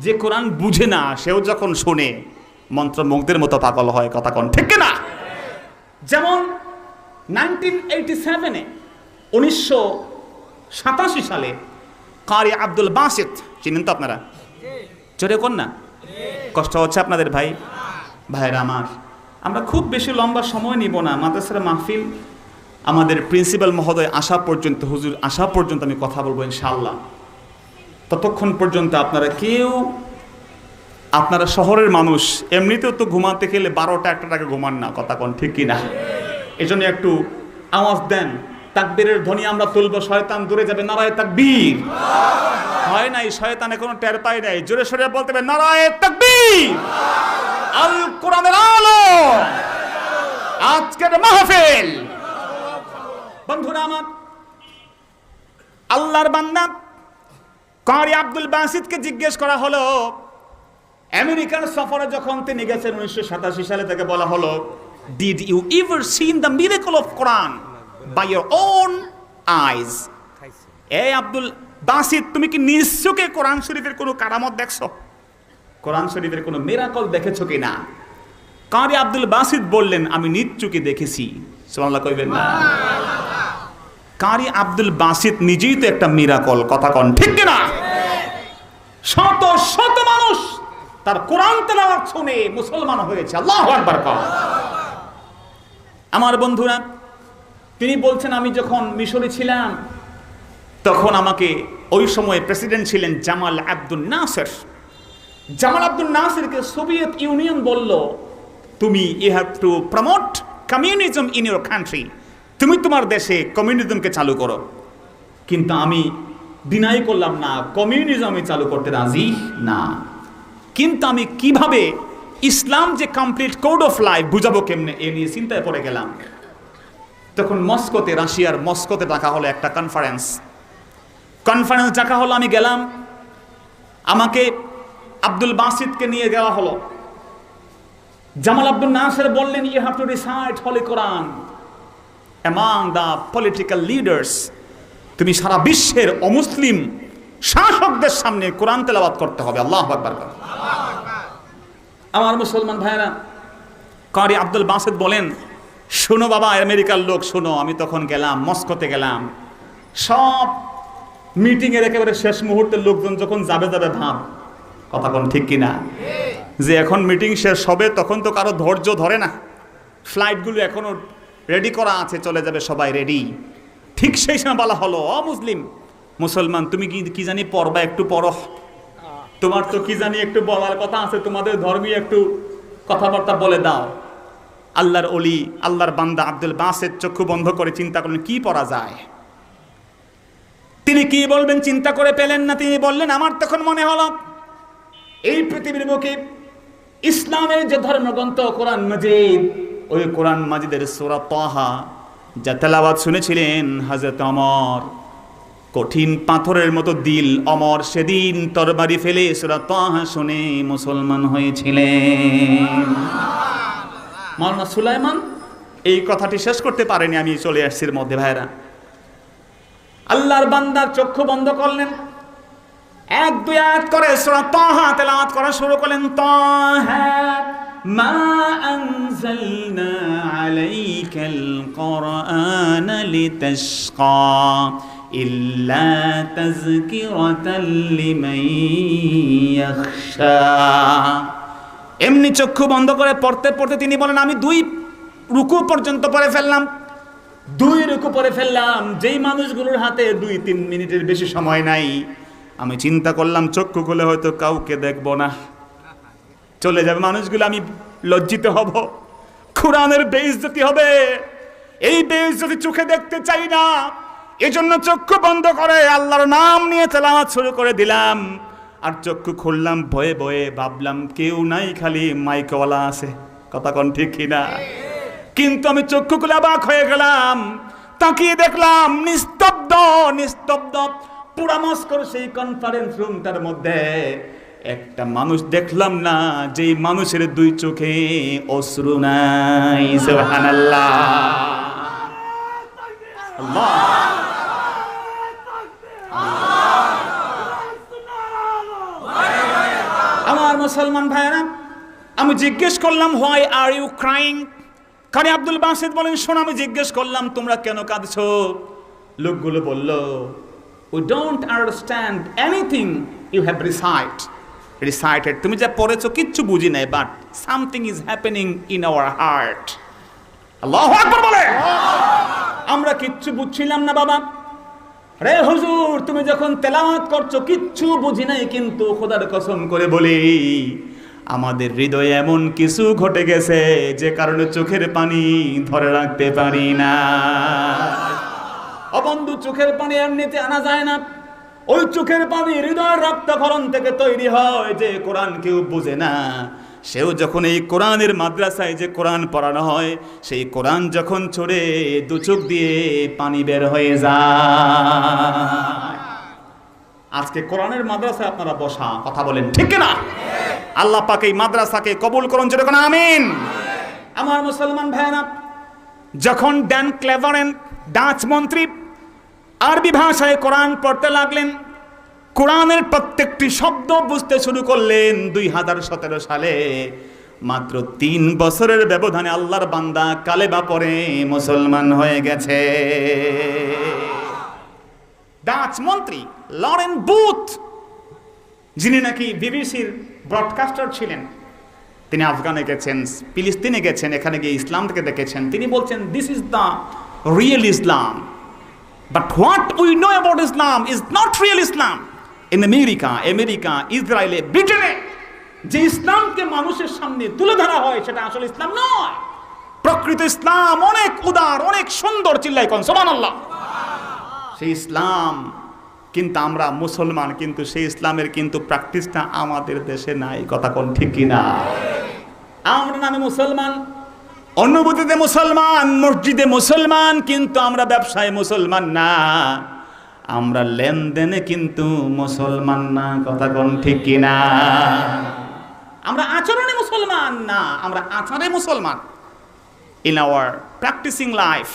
যে কোরআন বুঝে না সেও যখন শোনে মন্ত্রমুগ্ধের মতো পাগল হয়। কথা কোন ঠিক না? যেমন 1987-এ 1987 সালে কারি আব্দুল বাসিত, চিনেন তো আপনারা? চোরে কোন না? কষ্ট হচ্ছে আপনাদের ভাইরা আমার। আমরা খুব বেশি লম্বা সময় নিব না। মাদ্রাসার মাহফিল আমাদের প্রিন্সিপাল মহোদয় আসা পর্যন্ত, হুজুর আসা পর্যন্ত আমি কথা বলবো ইনশাআল্লাহ। ততক্ষণ পর্যন্ত আপনারা শহরের মানুষ, এমনিতেও তো ঘুমাতে গেলে 12টা 1টাকে ঘুমান না। কথা কোন ঠিক কিনা? এই জন্য একটু আওয়াজ দেন, তাকবীরের ধ্বনি আমরা তুলবো, শয়তান দূরে যাবে। নারায়ে তাকবীর। হয় নাই, শয়তান এখনো টের পায় নাই। জোরে সোরে বলতে হবে নারায়ে তাকবীর। আল কোরআনের আলো আজকের মাহফিল। বন্ধুরা আমার, আল্লাহর বান্দা কারি আব্দুল বাসিতকে জিজ্ঞেস করা হলো, আমেরিকার সফরে যখন তিনি গেছেন 1987 সালে, তাকে বলা হলো, did you ever seen the miracle of Quran by your own eyes? এই আব্দুল বাসিত, তুমি কি নিজ চোখে কোরআন শরীফের কোনো কারামত দেখছো? কোরআন শরীফের কোনো মিরাকল দেখেছো কিনা? কারি আব্দুল বাসিত বললেন, আমি নিজ চোখে দেখেছি। সুবহানাল্লাহ কইবেন না? কারি আব্দুল বাসিত নিজেই তো একটা মিরাকল। কথা কন ঠিক কিনা? শত শত মানুষ তার কোরআন তেলাওয়াত শুনে মুসলমান হয়েছে। আল্লাহু আকবার। আমার বন্ধুরা, তিনি বলছেন, আমি যখন মিশরে ছিলাম তখন আমাকে, ওই সময় প্রেসিডেন্ট ছিলেন Jamal Abdul Nasser. Jamal Abdul নাসেরকে সোভিয়েত ইউনিয়ন বলল, তুমি you have to promote communism in your country, তুমি তোমার দেশে কমিউনিজমকে চালু করো। কিন্তু আমি ডিনাই করলাম না, কমিউনিজম আমি চালু করতে রাজি না। কিন্তু আমি কিভাবে ইসলাম যে কমপ্লিট কোড অফ লাইফ বুঝাবো কেমনে, এ নিয়ে চিন্তায় পড়ে গেলাম। তখন মস্কোতে, রাশিয়ার মস্কোতে ডাকা হলো একটা কনফারেন্স ডাকা হলো। আমি গেলাম, আমাকে আব্দুল বাসিতকে নিয়ে যাওয়া হলো। জামাল আব্দুল নাসের বললেন, you have to recite holy Quran among the political leaders. তুমি সারা বিশ্বের অমুসলিম শাসকদের সামনে কোরআন তেলাওয়াত করতে হবে। আল্লাহু আকবার। আমার মুসলমান ভাইরা, কারি আব্দুল বাসিত বলেন, শোনো বাবা আমেরিকার লোক, শোনো। আমি তখন গেলাম, মস্কোতে গেলাম। সব মিটিংয়ের একেবারে শেষ মুহূর্তে লোকজন যখন যাবে ভাব। কথা কোন ঠিক কিনা? যে এখন মিটিং শেষ হবে, তখন তো কারো ধৈর্য ধরে না। ফ্লাইটগুলো এখনো রেডি করা আছে, চলে যাবে সবাই রেডি। ঠিক সেই সময় বলা হলো, মুসলমান, তুমি কি জানি পড়বা, একটু পড়ো। তোমার তো কি জানি একটু বলার কথা আছে, তোমাদের ধর্মীয় একটু কথাবার্তা বলে দাও। আল্লাহর ওলি, আল্লাহর বান্দা আব্দুল বাসিত চক্ষু বন্ধ করে চিন্তা করলেন কি পড়া যায়। তিনি কি বলবেন চিন্তা করে পেলেন না। তিনি বললেন, আমার তখন মনে হলো এই পৃথিবীর বুকে ইসলামের যে ধর্মগ্রন্থ কোরআন মাজিদ, ওই কোরআন মাজিদের সূরা তাহা যা তেলাওয়াত শুনেছিলেন হযরত ওমর, কঠিন পাথরের মতো দিল ওমর সেদিন তরবারি ফেলে সূরা তাহা শুনে মুসলমান হয়েছিলেন। মাওলানা সুলাইমান এই কথাটি শেষ করতে পারেনি, আমি চলে আসছি এর মধ্যে। ভাইরা, আল্লাহর বান্দার চক্ষু বন্ধ করলেন, 1-2 আয়াত করে সূরা তাহা তেলাওয়াত করা শুরু করলেন। তাহা মা আনজালনা আলাইকাল কুরআনা লিতাশকা ইল্লা তাযকিরাতাল লিমান ইয়াখশা। এমনি চক্ষু বন্ধ করে পড়তে পড়তে তিনি বলেন, আমি 2 রুকু পর্যন্ত পড়ে ফেললাম। দুই রুকু পরে ফেললাম। যেই মানুষগুলোর হাতে 2-3 মিনিটের বেশি সময় নাই, আমি চিন্তা করলাম চক্ষু খুলে হয়তো কাউকে দেখব না, চলে যাবে মানুষগুলো, আমি লজ্জিত হব, কোরআনের বেইজ্জতি হবে। এই বেইজ্জতি চোখে দেখতে চাই না, এজন্য চক্ষু বন্ধ করে আল্লাহর নাম নিয়ে তেলাওয়াত শুরু করে দিলাম। আর চক্ষু খুললাম, ভয়ে ভয়ে ভাবলাম কেউ নাই, খালি মাইকওয়ালা আছে। কথা কোন ঠিক কিনা? কিন্তু আমি চক্ষু খুলে অবাক হয়ে গেলাম, তাকিয়ে দেখলাম নিস্তব্ধ নিস্তব্ধ পুরা মস্কোর সেই কনফারেন্স রুমটার মধ্যে একটা মানুষ দেখলাম না, যেই মানুষের 2 চোখে অশ্রু নাই। সুবহানাল্লাহ, আল্লাহ। আমার মুসলমান ভাইরা, আমি জিজ্ঞেস করলাম হোয়াই আর ইউ ক্রাইং? কারি আব্দুল বাসিত বলেন, শোনো, আমি জিজ্ঞেস করলাম তোমরা কেন কাঁদছো? লোকগুলো বলল, we don't understand anything you have recited. তুমি যা পড়েছো কিচ্ছু বুঝি নাই, but something is happening in our heart. আল্লাহু আকবার বলে। আমরা কিচ্ছু বুঝছিলাম না বাবা। রে হুজুর, তুমি যখন তেলাওয়াত করছো কিচ্ছু বুঝি নাই, কিন্তু খোদার কসম করে বলি আমাদের হৃদয়ে এমন কিছু ঘটে গেছে যে কারণে চোখের পানি ধরে রাখতে পারি না। অবন্ধু, চোখের পানি এমনিতে আনা যায় না। ওই চোখের পানি হৃদয়ের রক্তক্ষরণ থেকে তৈরি হয়। যে কোরআন কেউ বোঝে না, সেও যখন এই কোরআনের মাদ্রাসায় যে কোরআন পড়ানো হয়, সেই কোরআন যখন ছড়ে 2 চোখ দিয়ে পানি বের হয়ে যায়। আজকে কোরআনের মাদ্রাসায় আপনারা বসা, কথা বলেন ঠিক না? আল্লাহ পাক এই মাদ্রাসাকে কবুল করুন, যেরকম আমিন। আমার মুসলমান ভাইরা, যখন ড্যান ক্লেভারেন ডাচ মন্ত্রী আরবি ভাষায় কোরআন পড়তে লাগলেন, কোরআনের প্রত্যেকটি শব্দ বুঝতে শুরু করলেন, 2017 সালে মাত্র 3 বছরের ব্যবধানে আল্লাহর বান্দা কালেমা পড়ে মুসলমান হয়ে গেছে। ডাচ মন্ত্রী লরেন বুথ, যিনি নাকি বিবিসির ব্রডকাস্টার ছিলেন, তিনি আফগানে গেছেন, ফিলিস্তিনে গেছেন, এখানে গিয়ে ইসলামকে দেখেছেন। তিনি বলছেন, this is the real Islam, but what we know about Islam is not real Islam. In America, ইসরায়েলে, ব্রিটেনে যে ইসলামকে মানুষের সামনে তুলে ধরা হয় সেটা আসলে ইসলাম নয়। প্রকৃত ইসলাম অনেক উদার, অনেক সুন্দর, চিল্লাই কোন সুবহানাল্লাহ। সেই ইসলাম কিন্তু আমরা মুসলমান, কিন্তু সেই ইসলামের কিন্তু প্র্যাকটিসটা আমাদের দেশে নাই। কথা কোন ঠিক কিনা? আমরা নামে মুসলমান, অনুভূতিতে মুসলমান, মসজিদে মুসলমান, কিন্তু আমরা ব্যবসায় মুসলমান না, আমরা লেনদেনে কিন্তু মুসলমান না। কথা কোন ঠিক কিনা? আমরা আচরণে মুসলমান না, আমরা আচারে মুসলমান। ইন আওয়ার প্র্যাকটিসিং লাইফ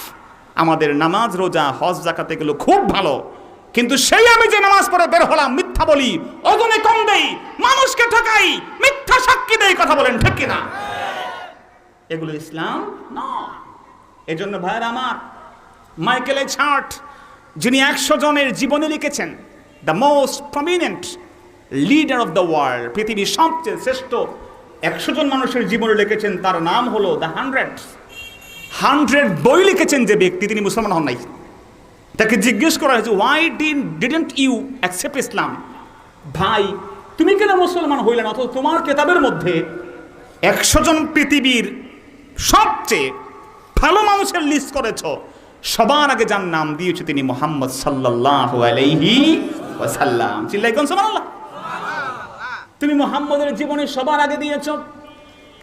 আমাদের নামাজ, রোজা, হজ, যাকাত এগুলো খুব ভালো, কিন্তু সেই আমি যে নামাজ পড়ে বের হলাম, মিথ্যা বলি, ওজনে কম দেই, মানুষকে ঠকাই, মিথ্যা সাক্ষী দেই, কথা বলেন ঠিক কিনা? এগুলো ইসলাম নয়। এজন্য ভাইরা আমার, মাইকেল এইচ হার্ট, যিনি 100 জনের জীবনী লিখেছেন, the most prominent leader of the world, পৃথিবীর সবচেয়ে শ্রেষ্ঠ 100 জন মানুষের জীবনী লিখেছেন, তার নাম হলো দ্য 100 বই লিখেছেন যে ব্যক্তি, তিনি মুসলমান হন নাই। তাকে জিজ্ঞেস করা হয়েছে, Y didn't you accept Islam? ভাই, তুমি কেন মুসলমান হইলে না? অথচ তোমার কিতাবের মধ্যে 100 জন পৃথিবীর সবচেয়ে ভালো মানুষের লিস্ট করেছ, সবার আগে যার নাম দিয়েছে তিনি মুহাম্মদ সাল্লাল্লাহু আলাইহি ওয়াসাল্লাম। চিল্লাই কোন সুবহানাল্লাহ। তুমি মুহাম্মদের জীবনে সবার আগে দিয়েছ,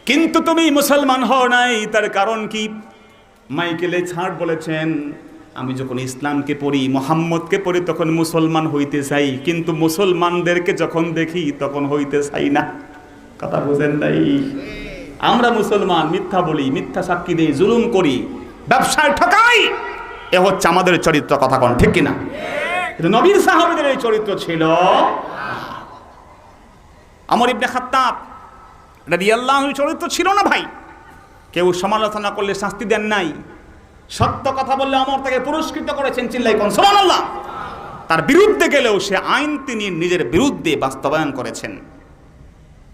কিন্তু তুমি মুসলমান হও নাই। তার কারণ কি? মাইকেল এইচ হার্ট বলেছেন, আমি যখন ইসলামকে পড়ি, মুহাম্মদকে পড়ি, তখন মুসলমান হইতে চাই, কিন্তু মুসলমানদেরকে যখন দেখি তখন হইতে চাই না। কথা বুঝেন নাই? আমরা মুসলমান, মিথ্যা বলি, মিথ্যা সাক্ষী দেই, জুলুম করি, ব্যবসায় ঠকাই, এ হচ্ছে আমাদের চরিত্র। কথা কোন ঠিক কিনা? কিন্তু নবীর সাহাবীদের এই চরিত্র ছিল। আমর ইবনে খাত্তাব রাদিয়াল্লাহু আনহু চরিত্র ছিল না ভাই। কেউ সমালোচনা করলে শাস্তি দেন নাই, সত্য কথা বললে আমর তাকে পুরস্কৃত করেছেন। চিল্লাই কোন সুবহানাল্লাহ। তার বিরুদ্ধে গেলেও সে আইন তিনি নিজের বিরুদ্ধে বাস্তবায়ন করেছেন।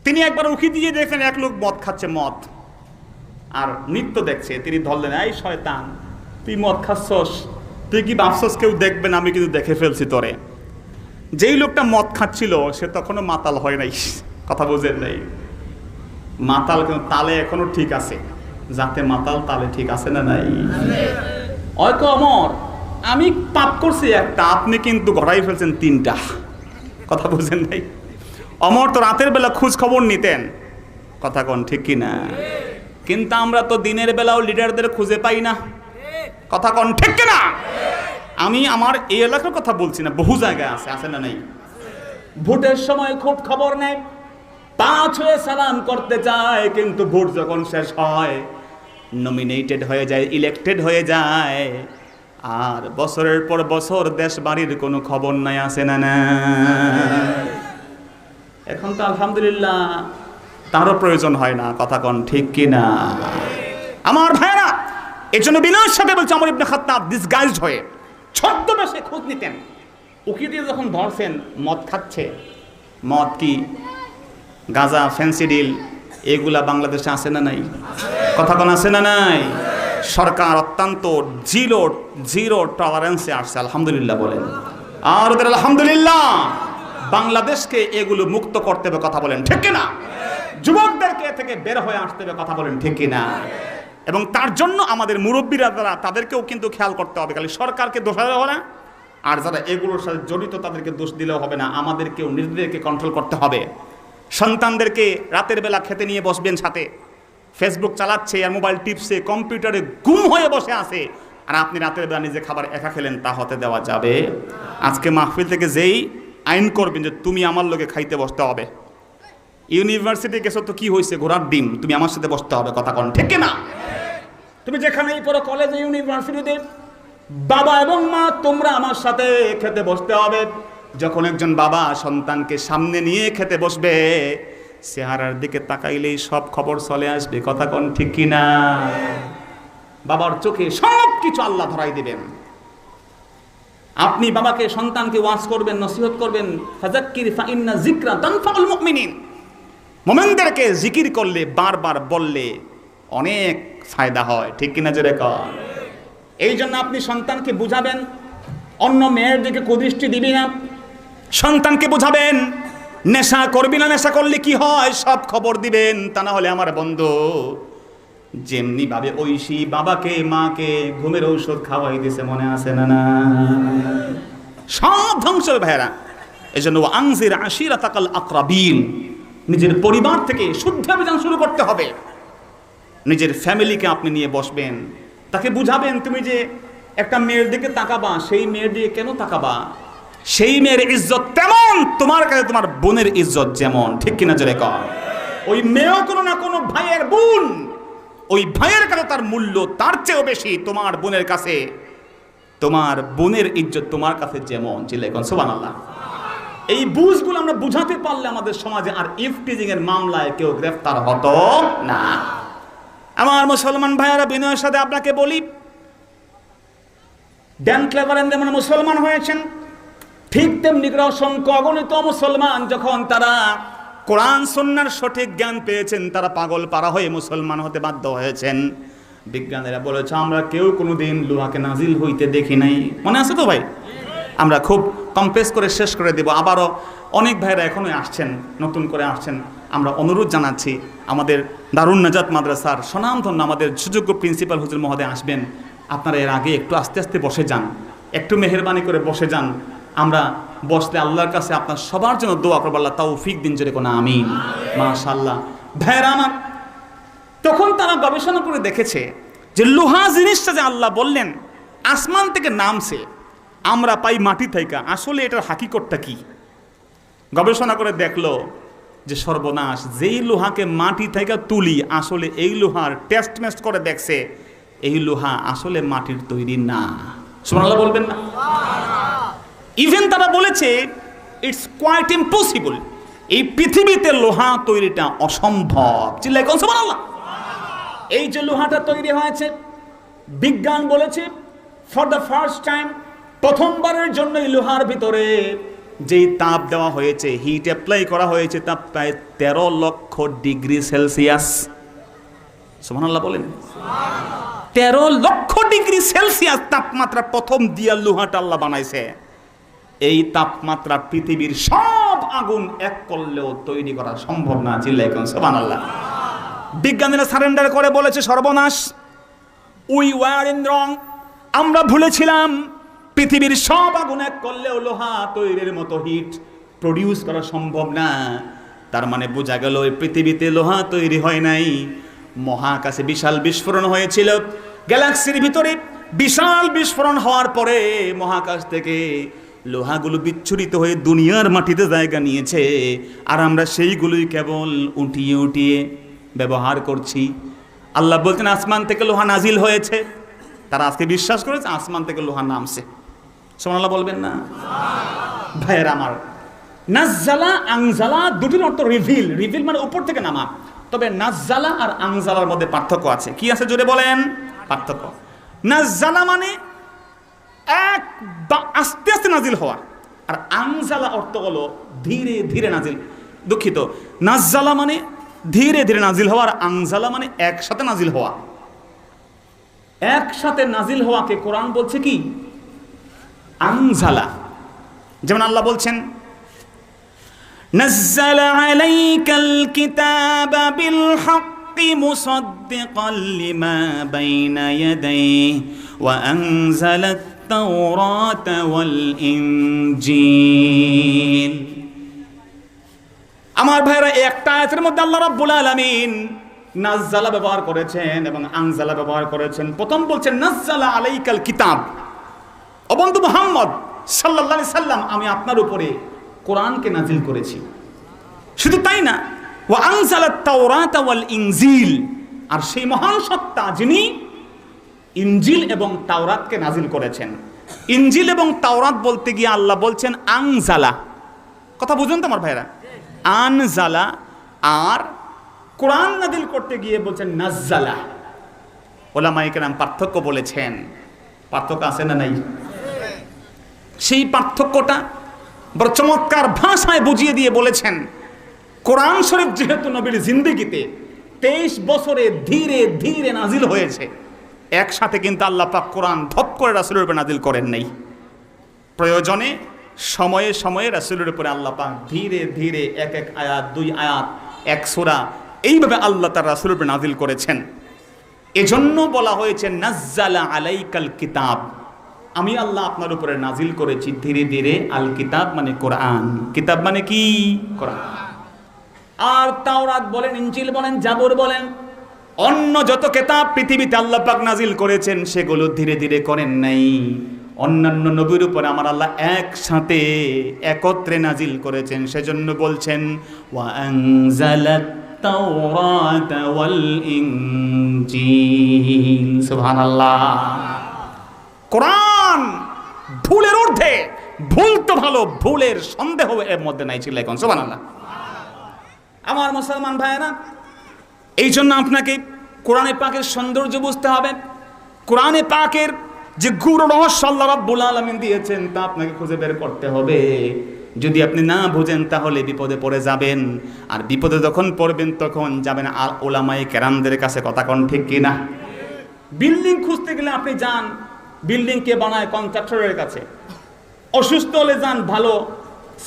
তিনি একবার উকি দিয়ে দেখেন এক লোক মদ খাচ্ছে, মদ আর নৃত্য দেখছে, তিনি ধরলেন, এই শয়তান, তুই মদ খাচ্ছস, তুই কি ভাবছস কেউ দেখবে না? আমি কিন্তু দেখে ফেলছি তোরে। যেই লোকটা মদ খাচ্ছিল সে তখনও মাতাল হয় নাই, কথা বোঝেন নাই? মাতাল কিন্তু তালে এখনো ঠিক আছে, যাতে মাতাল তালে ঠিক আছে না নাই? অয়ক অমর, আমি পাপ করছি একটা, আপনি কিন্তু ঘটাই ফেলছেন তিনটা, কথা বোঝেন নাই? অমর তো রাতের বেলা খোঁজ খবর নিতেন, কথা কোন ঠিক কিনা? কিন্তু আমরা তো দিনের বেলাও লিডারদের খুঁজে পাই না, কথা কোন ঠিক কিনা? আমি আমার এই এলাকার কথা বলছি না, বহু জায়গায় আছে না নাই? ভোটের সময় খুব খবর নেয়, 5 হয়ে সালাম করতে চায়, কিন্তু ভোট যখন শেষ হয় নমিনেটেড হয়ে যায়, ইলেক্টেড হয়ে যায়, আর বছরের পর বছর দেশ বাড়ির কোনো খবর নাই, আছে না না? এখন তো আলহামদুলিল্লাহ তারও প্রয়োজন হয় না, কথা কোন ঠিক কিনা? আমার ভাইরা, এই জন্য বিনয়ের সাথে বলছে, ওমর ইবনে খাত্তাব ডিসগাইজড হয়ে ছদ্মবেশে খোঁজ নিতেন। উকি দিয়ে যখন ধরছেন মদ খাচ্ছে, মদ কি গাঁজা, ফেন্সিডিল, এগুলা বাংলাদেশে আছে না নাই? কথা কোন আছে না নাই? সরকার অত্যন্ত জিরো টলারেন্সে আসছে, আলহামদুলিল্লাহ বলেন। আর ওদের আলহামদুলিল্লাহ, বাংলাদেশকে এগুলো মুক্ত করতে হবে, কথা বলেন ঠিক কিনা? যুবকদেরকে এ থেকে বের হয়ে আসতে হবে, কথা বলেন ঠিক কিনা? এবং তার জন্য আমাদের মুরব্বীরা যারা, তাদেরকেও কিন্তু খেয়াল করতে হবে, খালি সরকারকে দোষারও হবে না, আর যারা এগুলোর সাথে জড়িত তাদেরকে দোষ দিলেও হবে না, আমাদেরকেও নিজেদেরকে কন্ট্রোল করতে হবে। সন্তানদেরকে রাতের বেলা খেতে নিয়ে বসবেন সাথে, ফেসবুক চালাচ্ছে আর মোবাইল টিপসে, কম্পিউটারে গুম হয়ে বসে আছে, আর আপনি রাতের বেলা নিজে খাবার একা খেলেন, তা হতে দেওয়া যাবে? আজকে মাহফিল থেকে যেই আইন করবেন যে তুমি আমার লোকে খাইতে বসতে হবে, ইউনিভার্সিটি গেছো তো কি হয়েছে, ঘোড়ার ডিম, তুমি আমার সাথে বসতে হবে, কথা কোন ঠিক না? তুমি যেখানেই পড়ো, কলেজে, ইউনিভার্সিটিতে, বাবা এবং মা তোমরা আমার সাথে খেতে বসতে হবে। যখন একজন বাবা সন্তানকে সামনে নিয়ে খেতে বসবে, চেহারার দিকে তাকাইলেই সব খবর চলে আসবে, কথা কোন ঠিক কিনা? বাবার চোখে সব কিছু আল্লাহ ধরাই দিবেন। আপনি বাবাকে, সন্তানকে ওয়াজ করবেন, নসিহত করবেন, ফাযাক্কির ফাইন্না যিকরা তানফাউল মুমিনিন, মুমিনদেরকে জিকির করলে, বারবার বললে অনেক ফায়দা হয়, ঠিক কিনা জোরে কর? এই জন্য আপনি সন্তানকে বুঝাবেন, অন্য মেয়ের দিকে কুদৃষ্টি দিবি না, সন্তানকে বুঝাবেন নেশা করবি না, নেশা করলে কি হয় সব খবর দিবেন, তা না হলে আমার বন্ধু যেমনি ভাবে ঐশী বাবাকে, মাকে ঘুমের ঔষধ খাওয়াই দিছে, মনে আছে না? না, সব ধ্বংস হবে ভাইরা। এই জন্য আনজির আশিরাতাকাল আকরাবিন, নিজের পরিবার থেকে শুদ্ধ অভিযান শুরু করতে হবে। নিজের ফ্যামিলিকে আপনি নিয়ে বসবেন, তাকে বুঝাবেন, তুমি যে একটা মেয়ের দিকে তাকাবা, সেই মেয়ের দিকে কেন তাকাবা? সেই মেয়ের ইজ্জত তেমন তোমার কাছে তোমার বোনের ইজ্জত যেমন, ঠিক কিনা জোরে কর? ওই মেয়েও কোনো না কোনো ভাইয়ের বোন, ওই ভাইয়ের কাছে তার মূল্য তার চেয়েও বেশি তোমার বোনের কাছে, তোমার বোনের ইজ্জত তোমার কাছে যেমন, চিল্লাইকুন সুবহানাল্লাহ। এই বুঝগুলো আমরা বুঝাতে পারলে আমাদের সমাজে আর ইফটিজিং এর মামলায় কেউ গ্রেফতার হতো না। আমার মুসলমান ভাইয়েরা, বিনয়ের সাথে আপনাকে বলি, ড্যান ক্লেভারেন যেমন মুসলমান হয়েছেন, ঠিক তেমনি অসংখ্য অগণিত মুসলমান যখন তারা কোরআন সুন্নাহর সঠিক জ্ঞান পেয়েছেন, তারা পাগল পারা হয়ে মুসলমান হতে বাধ্য হয়েছেন। বিজ্ঞানীরা বলেছে আমরা কেউ কোনোদিন লোহাকে নাজিল হইতে দেখি নাই, মনে আছে তো ভাই? আমরা খুব কম্প্রেস করে শেষ করে দেব। আবারও অনেক ভাইরা এখনো আসছেন, নতুন করে আসছেন, আমরা অনুরোধ জানাচ্ছি আমাদের দারুন নাজাত মাদ্রাসার স্বনামধন্য আমাদের সুযোগ্য প্রিন্সিপাল হুজুর মহোদয় আসবেন। আপনারা এর আগে একটু আস্তে আস্তে বসে যান, একটু মেহেরবানি করে বসে যান। আমরা বসলে আল্লাহর কাছে আপনার সবার জন্য দোয়া করবো, আল্লাহ তৌফিক দিন, জোরে কোন আমিন। মাশাআল্লাহ। ভাইরা আমার, তখন তারা গবেষণা করে দেখেছে যে লোহা জিনিসটা যে আল্লাহ বললেন আসমান থেকে নামছে, আমরা পাই মাটি থেকে, আসলে এটার হাকিকতটা কি? গবেষণা করে দেখলো যে সর্বনাশ, যেই লোহাকে মাটি থেকে তুলি, আসলে এই লোহার টেস্ট মেস্ট করে দেখছে, এই লোহা আসলে মাটির তৈরি না। সুবহানাল্লাহ বলবেন না? ইভেন তারা বলেছে ইটস কোয়াইট ইম্পসিবল, এই পৃথিবীতে লোহা তৈরিটা অসম্ভব। চিল্লাই কোন সুবহানাল্লাহ। এই যে লোহাটা তৈরি হয়েছে, বিজ্ঞান বলেছে ফর দ্য ফার্স্ট টাইম, প্রথমবারের জন্য এই লোহার ভিতরে যেই তাপ দেওয়া হয়েছে, হিট অ্যাপ্লাই করা হয়েছে, তা প্রায় 13 লক্ষ ডিগ্রি সেলসিয়াস। সুবহানাল্লাহ বলেন। 13,00,000 তাপমাত্রা প্রথম দিয়া লোহাটা আল্লাহ বানাইছে। এই তাপমাত্রা পৃথিবীর সব আগুন এক করলেও তৈরি করা সম্ভব না। চিল্লায় কোন সুবহানাল্লাহ। বিজ্ঞানীরা সারেন্ডার করে বলেছে সর্বনাশ, উই ওয়ার ইন রং, আমরা ভুলেছিলাম পৃথিবীর সব আগুন এক করলেও লোহা তৈরির মতো হিট প্রডিউস করা সম্ভব না। তার মানে বোঝা গেল এই পৃথিবীতে লোহা তৈরি হয় নাই, মহাকাশে বিশাল বিস্ফোরণ হয়েছিল। গ্যালাক্সির ভিতরে বিশাল বিস্ফোরণ হওয়ার পরে মহাকাশ থেকে লোহাগুলো বিচ্ছুরিত হয়ে দুনিয়ার মাটিতে জায়গা নিয়েছে, আর আমরা সেইগুলোই কেবল উঠিয়ে উঠিয়ে ব্যবহার করছি। আল্লাহ বলছেন আসমান থেকে লোহা নাজিল হয়েছে, তারা আজকে বিশ্বাস করেছে আসমান থেকে লোহা নামছে। সুবহানাল্লাহ বলবেন না? ভাইয়ের আমার, নাজ্জালা আনজালা দুটির অর্থ রিভিল। রিভিল মানে উপর থেকে নামা। তবে নাজ্জালা আর আনজালার মধ্যে পার্থক্য আছে। কি আছে জোরে বলেন? পার্থক্য। নাজ্জালা মানে এক আস্তে আস্তে নাজিল হওয়া, আর আনজালা অর্থ হলো ধীরে ধীরে নাজিল। দুঃখিত, নাজ্জালা মানে ধীরে ধীরে নাজিল হওয়া, আর আনজালা মানে একসাথে নাজিল হওয়া। একসাথে নাজিল হওয়াকে কোরআন বলছে কি? আনজালা। যেমন আল্লাহ বলছেন নাজ্জালা আলাইকাল কিতাবা বিল হাক্কি মুসাদ্দিকাল লিমা বাইনা ইয়াদাইহি ওয়া আনজালাত তাওরাতা ওয়াল ইনজিল। আমার ভাইরা, একটা আয়াতের মধ্যে আল্লাহ রাব্বুল আলামিন নাজ্জালা ব্যবহার করেছেন এবং আনজালা ব্যবহার করেছেন। প্রথম বলছেন নাজ্জালা আলাইকাল কিতাব, ও বন্ধু মুহাম্মদ সাল্লাল্লাহু আলাইহি সাল্লাম, আমি আপনার উপরে কোরআনকে নাজিল করেছি। শুধু তাই না, ওয়া আনজালাত তাওরাতা ওয়াল ইনজিল, আর সেই মহান সত্তা যিনি ইনজিল এবং তাওরাতকে নাজিল করেছেন। ইনজিল এবং তাওরাত বলতে গিয়ে আল্লাহ বলছেন আনজালা। কথা বুঝুন তো আমার ভাইরা? আনজালা, আর কোরআন নাজিল করতে গিয়ে বলছেন নাজ্জালা। ওলামায়ে কেরাম পার্থক্য বলেছেন। পার্থক্য আছে না নাই? সেই পার্থক্যটা বড় চমৎকার ভাষায় বুঝিয়ে দিয়ে বলেছেন, কোরআন শরীফ যেহেতু নবীর জিন্দেগিতে 23 বছরে ধীরে ধীরে নাজিল হয়েছে, একসাথে কিন্তু আল্লাহ পাক কোরআন ধপ করে রাসূলের উপর নাজিল করেন নাই। প্রয়োজনে সময়ে সময়ে রাসূলের উপরে আল্লাহ পাক ধীরে ধীরে এক এক আয়াত, 2 আয়াত, 1 সূরা, এইভাবে আল্লাহ তার রাসূলের উপর নাজিল করেছেন। এজন্য বলা হয়েছে নাজ্জালা আলাইকাল কিতাব, আমি আল্লাহ আপনার উপরে নাজিল করেছি ধীরে ধীরে। আল কিতাব মানে কোরআন। কিতাব মানে কি? কোরআন। আর তাওরাত বলেন, ইনজিল বলেন, জাবুর বলেন, অন্য যত কিতাব পৃথিবীতে আল্লাহ পাক নাজিল করেছেন সেগুলো ধীরে ধীরে করেন নাই। অন্যান্য নবীর উপরে আমার আল্লাহ একসাথে একত্রে নাজিল করেছেন। সেজন্য বলছেন ওয়া আনজালাত তাওরাতা ওয়াল ইনজিল। সুবহানাল্লাহ। কোরআন ভুলের ঊর্ধ্বে, ভুল তো ভালো, ভুলের সন্দেহ এর মধ্যে নাই। ছিল এখন সুবহানাল্লাহ। আমার মুসলমান ভাইয়েরা, এই জন্য আপনাকে কোরআনে পাকের সৌন্দর্য বুঝতে হবে। কোরআনে পাকের যে গুরু রহস্য আল্লাহ রাব্বুল আলামিন দিয়েছেন তা আপনাকে খুঁজে বের করতে হবে। যদি আপনি না বুঝেন তাহলে বিপদে পড়ে যাবেন, আর বিপদে যখন পড়বেন তখন যাবেন আর ওলামায়ে কেরামদের কাছে। কথা কোন ঠিক কিনা? বিল্ডিং খুঁজতে গেলে আপনি যান বিল্ডিং কে বানায় কন্ট্রাক্টরের কাছে, অসুস্থ হলে যান ভালো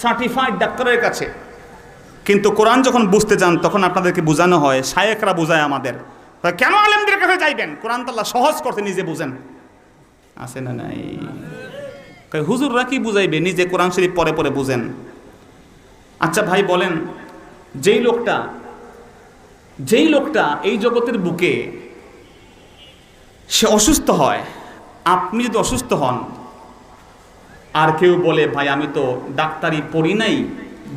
সার্টিফাইড ডাক্তারের কাছে। কিন্তু কোরআন যখন বুঝতে যান তখন আপনাদেরকে বোঝানো হয়, শায়েখরা বোঝায় আমাদের, কেন আলেমদের কাছে যাইবেন? কোরআন তো আল্লাহ সহজ করতে, নিজে বুঝেন। আছে না নাই? হুজুররা কি বুঝাইবে? নিজে কোরআন শরীফ পরে পরে বুঝেন। আচ্ছা ভাই বলেন, যেই লোকটা এই জগতের বুকে সে অসুস্থ হয়, আপনি যদি অসুস্থ হন আর কেউ বলে ভাই আমি তো ডাক্তারি পড়ি নাই,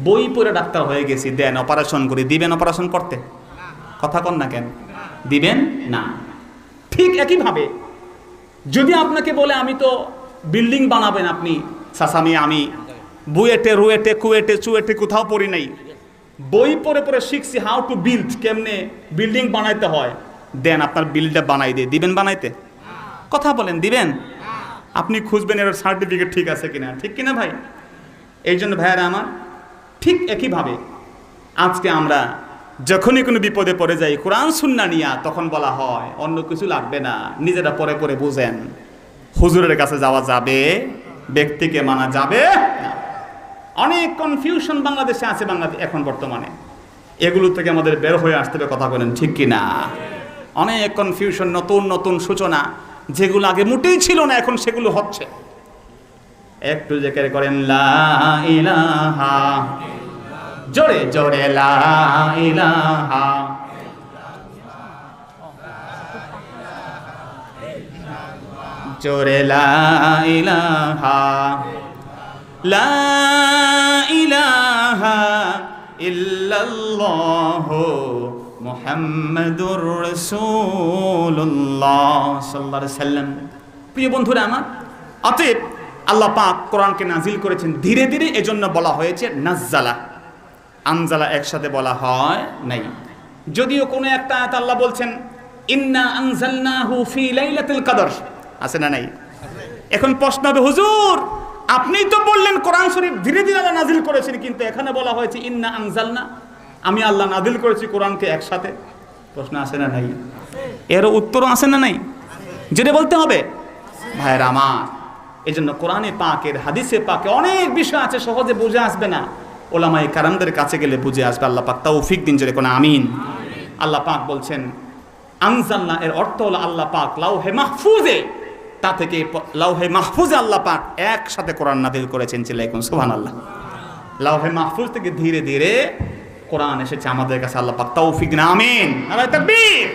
বই পড়ে ডাক্তার হয়ে গেছি, দেন অপারেশন করি, দিবেন অপারেশন করতে? কথা কন না কেন? দিবেন না। ঠিক একইভাবে যদি আপনাকে বলে আমি তো বিল্ডিং বানাবেন, আপনি সাসামি আমি বুয়েটে রুয়েটে কুয়েটে চুয়েটে কোথাও পড়ি নাই, বই পড়ে পড়ে শিখছি হাউ টু বিল্ড, কেমনে বিল্ডিং বানাইতে হয়, দেন আপনার বিল্ডিংটা বানাই দিয়ে, দিবেন বানাইতে? কথা বলেন, দিবেন? আপনি খুঁজবেন এর সার্টিফিকেট ঠিক আছে কিনা, ঠিক কিনা ভাই? এই জন্য ভাইয়ারা আমার, ঠিক একইভাবে আজকে আমরা যখনই কোনো বিপদে পড়ে যাই কোরআন সুন্নাহ নিয়া, তখন বলা হয় অন্য কিছু লাগবে না, নিজেরা পরে পরে বুঝেন। হুজুরের কাছে যাওয়া যাবে, ব্যক্তিকে মানা যাবে না। অনেক কনফিউশন বাংলাদেশে আছে, এখন বর্তমানে এগুলো থেকে আমাদের বের হয়ে আসতে হবে, কথা বলেন ঠিক কিনা? অনেক কনফিউশন, নতুন নতুন সূচনা, যেগুলো আগে মোটেই ছিল না, এখন সেগুলো হচ্ছে। একটু জিকির করেন লা ইলাহা, জোরে জোরে লা ইলাহা, জোরে লা ইলাহা, লা ইলাহা ইল্লাল্লাহু মুহাম্মাদুর রাসূলুল্লাহ সাল্লাল্লাহু আলাইহি সাল্লাম। প্রিয় বন্ধুরা আমার, অতএব আল্লাহ পাক কোরআনকে নাজিল করেছেন ধীরে ধীরে, এজন্য বলা হয়েছে নাজ্জালা। আনজালা একসাথে বলা হয় নাই। যদিও কোনো একটা আয়াত আল্লাহ বলছেন ইন্না আনজালনাহু ফি লাইলাতুল কদর, আছে না নাই? এখন প্রশ্ন হবে, হুজুর আপনি তো বললেন কোরআন শরীফ ধীরে ধীরে আল্লাহ নাজিল করেছেন, কিন্তু এখানে বলা হয়েছে ইন্না আনজালনা, আমি আল্লাহ নাজিল করেছি কোরআনকে একসাথে। প্রশ্ন আছে না নাই? এর উত্তরও আছে না নাই? যেটা বলতে হবে ভাইয়ের আমার। এই জন্য কোরআনে পাকের, হাদিসে পাকে অনেক বিষয় আছে, সহজে বুঝে আসবে না, ওলামায়ে কারামদের কাছে গেলে বুঝে আসবে। আল্লাহ পাক তৌফিক দিন, যেটা কোনো আমিন। আল্লাহ পাক বলছেন আনজালনা, এর অর্থ হলো আল্লাহ পাক লাউহে মাহফুজে, তা থেকে লাউহে মাহফুজে আল্লাহ পাক একসাথে কোরআন নাযিল করেছেন। চিল্লাইকুম সুবহানাল্লাহ। লাউহে মাহফুজ থেকে ধীরে ধীরে কোরআন এসেছে আমাদের কাছে। আল্লাহ পাক তৌফিক দিন, আমিন। নারায়ে তাকবীর।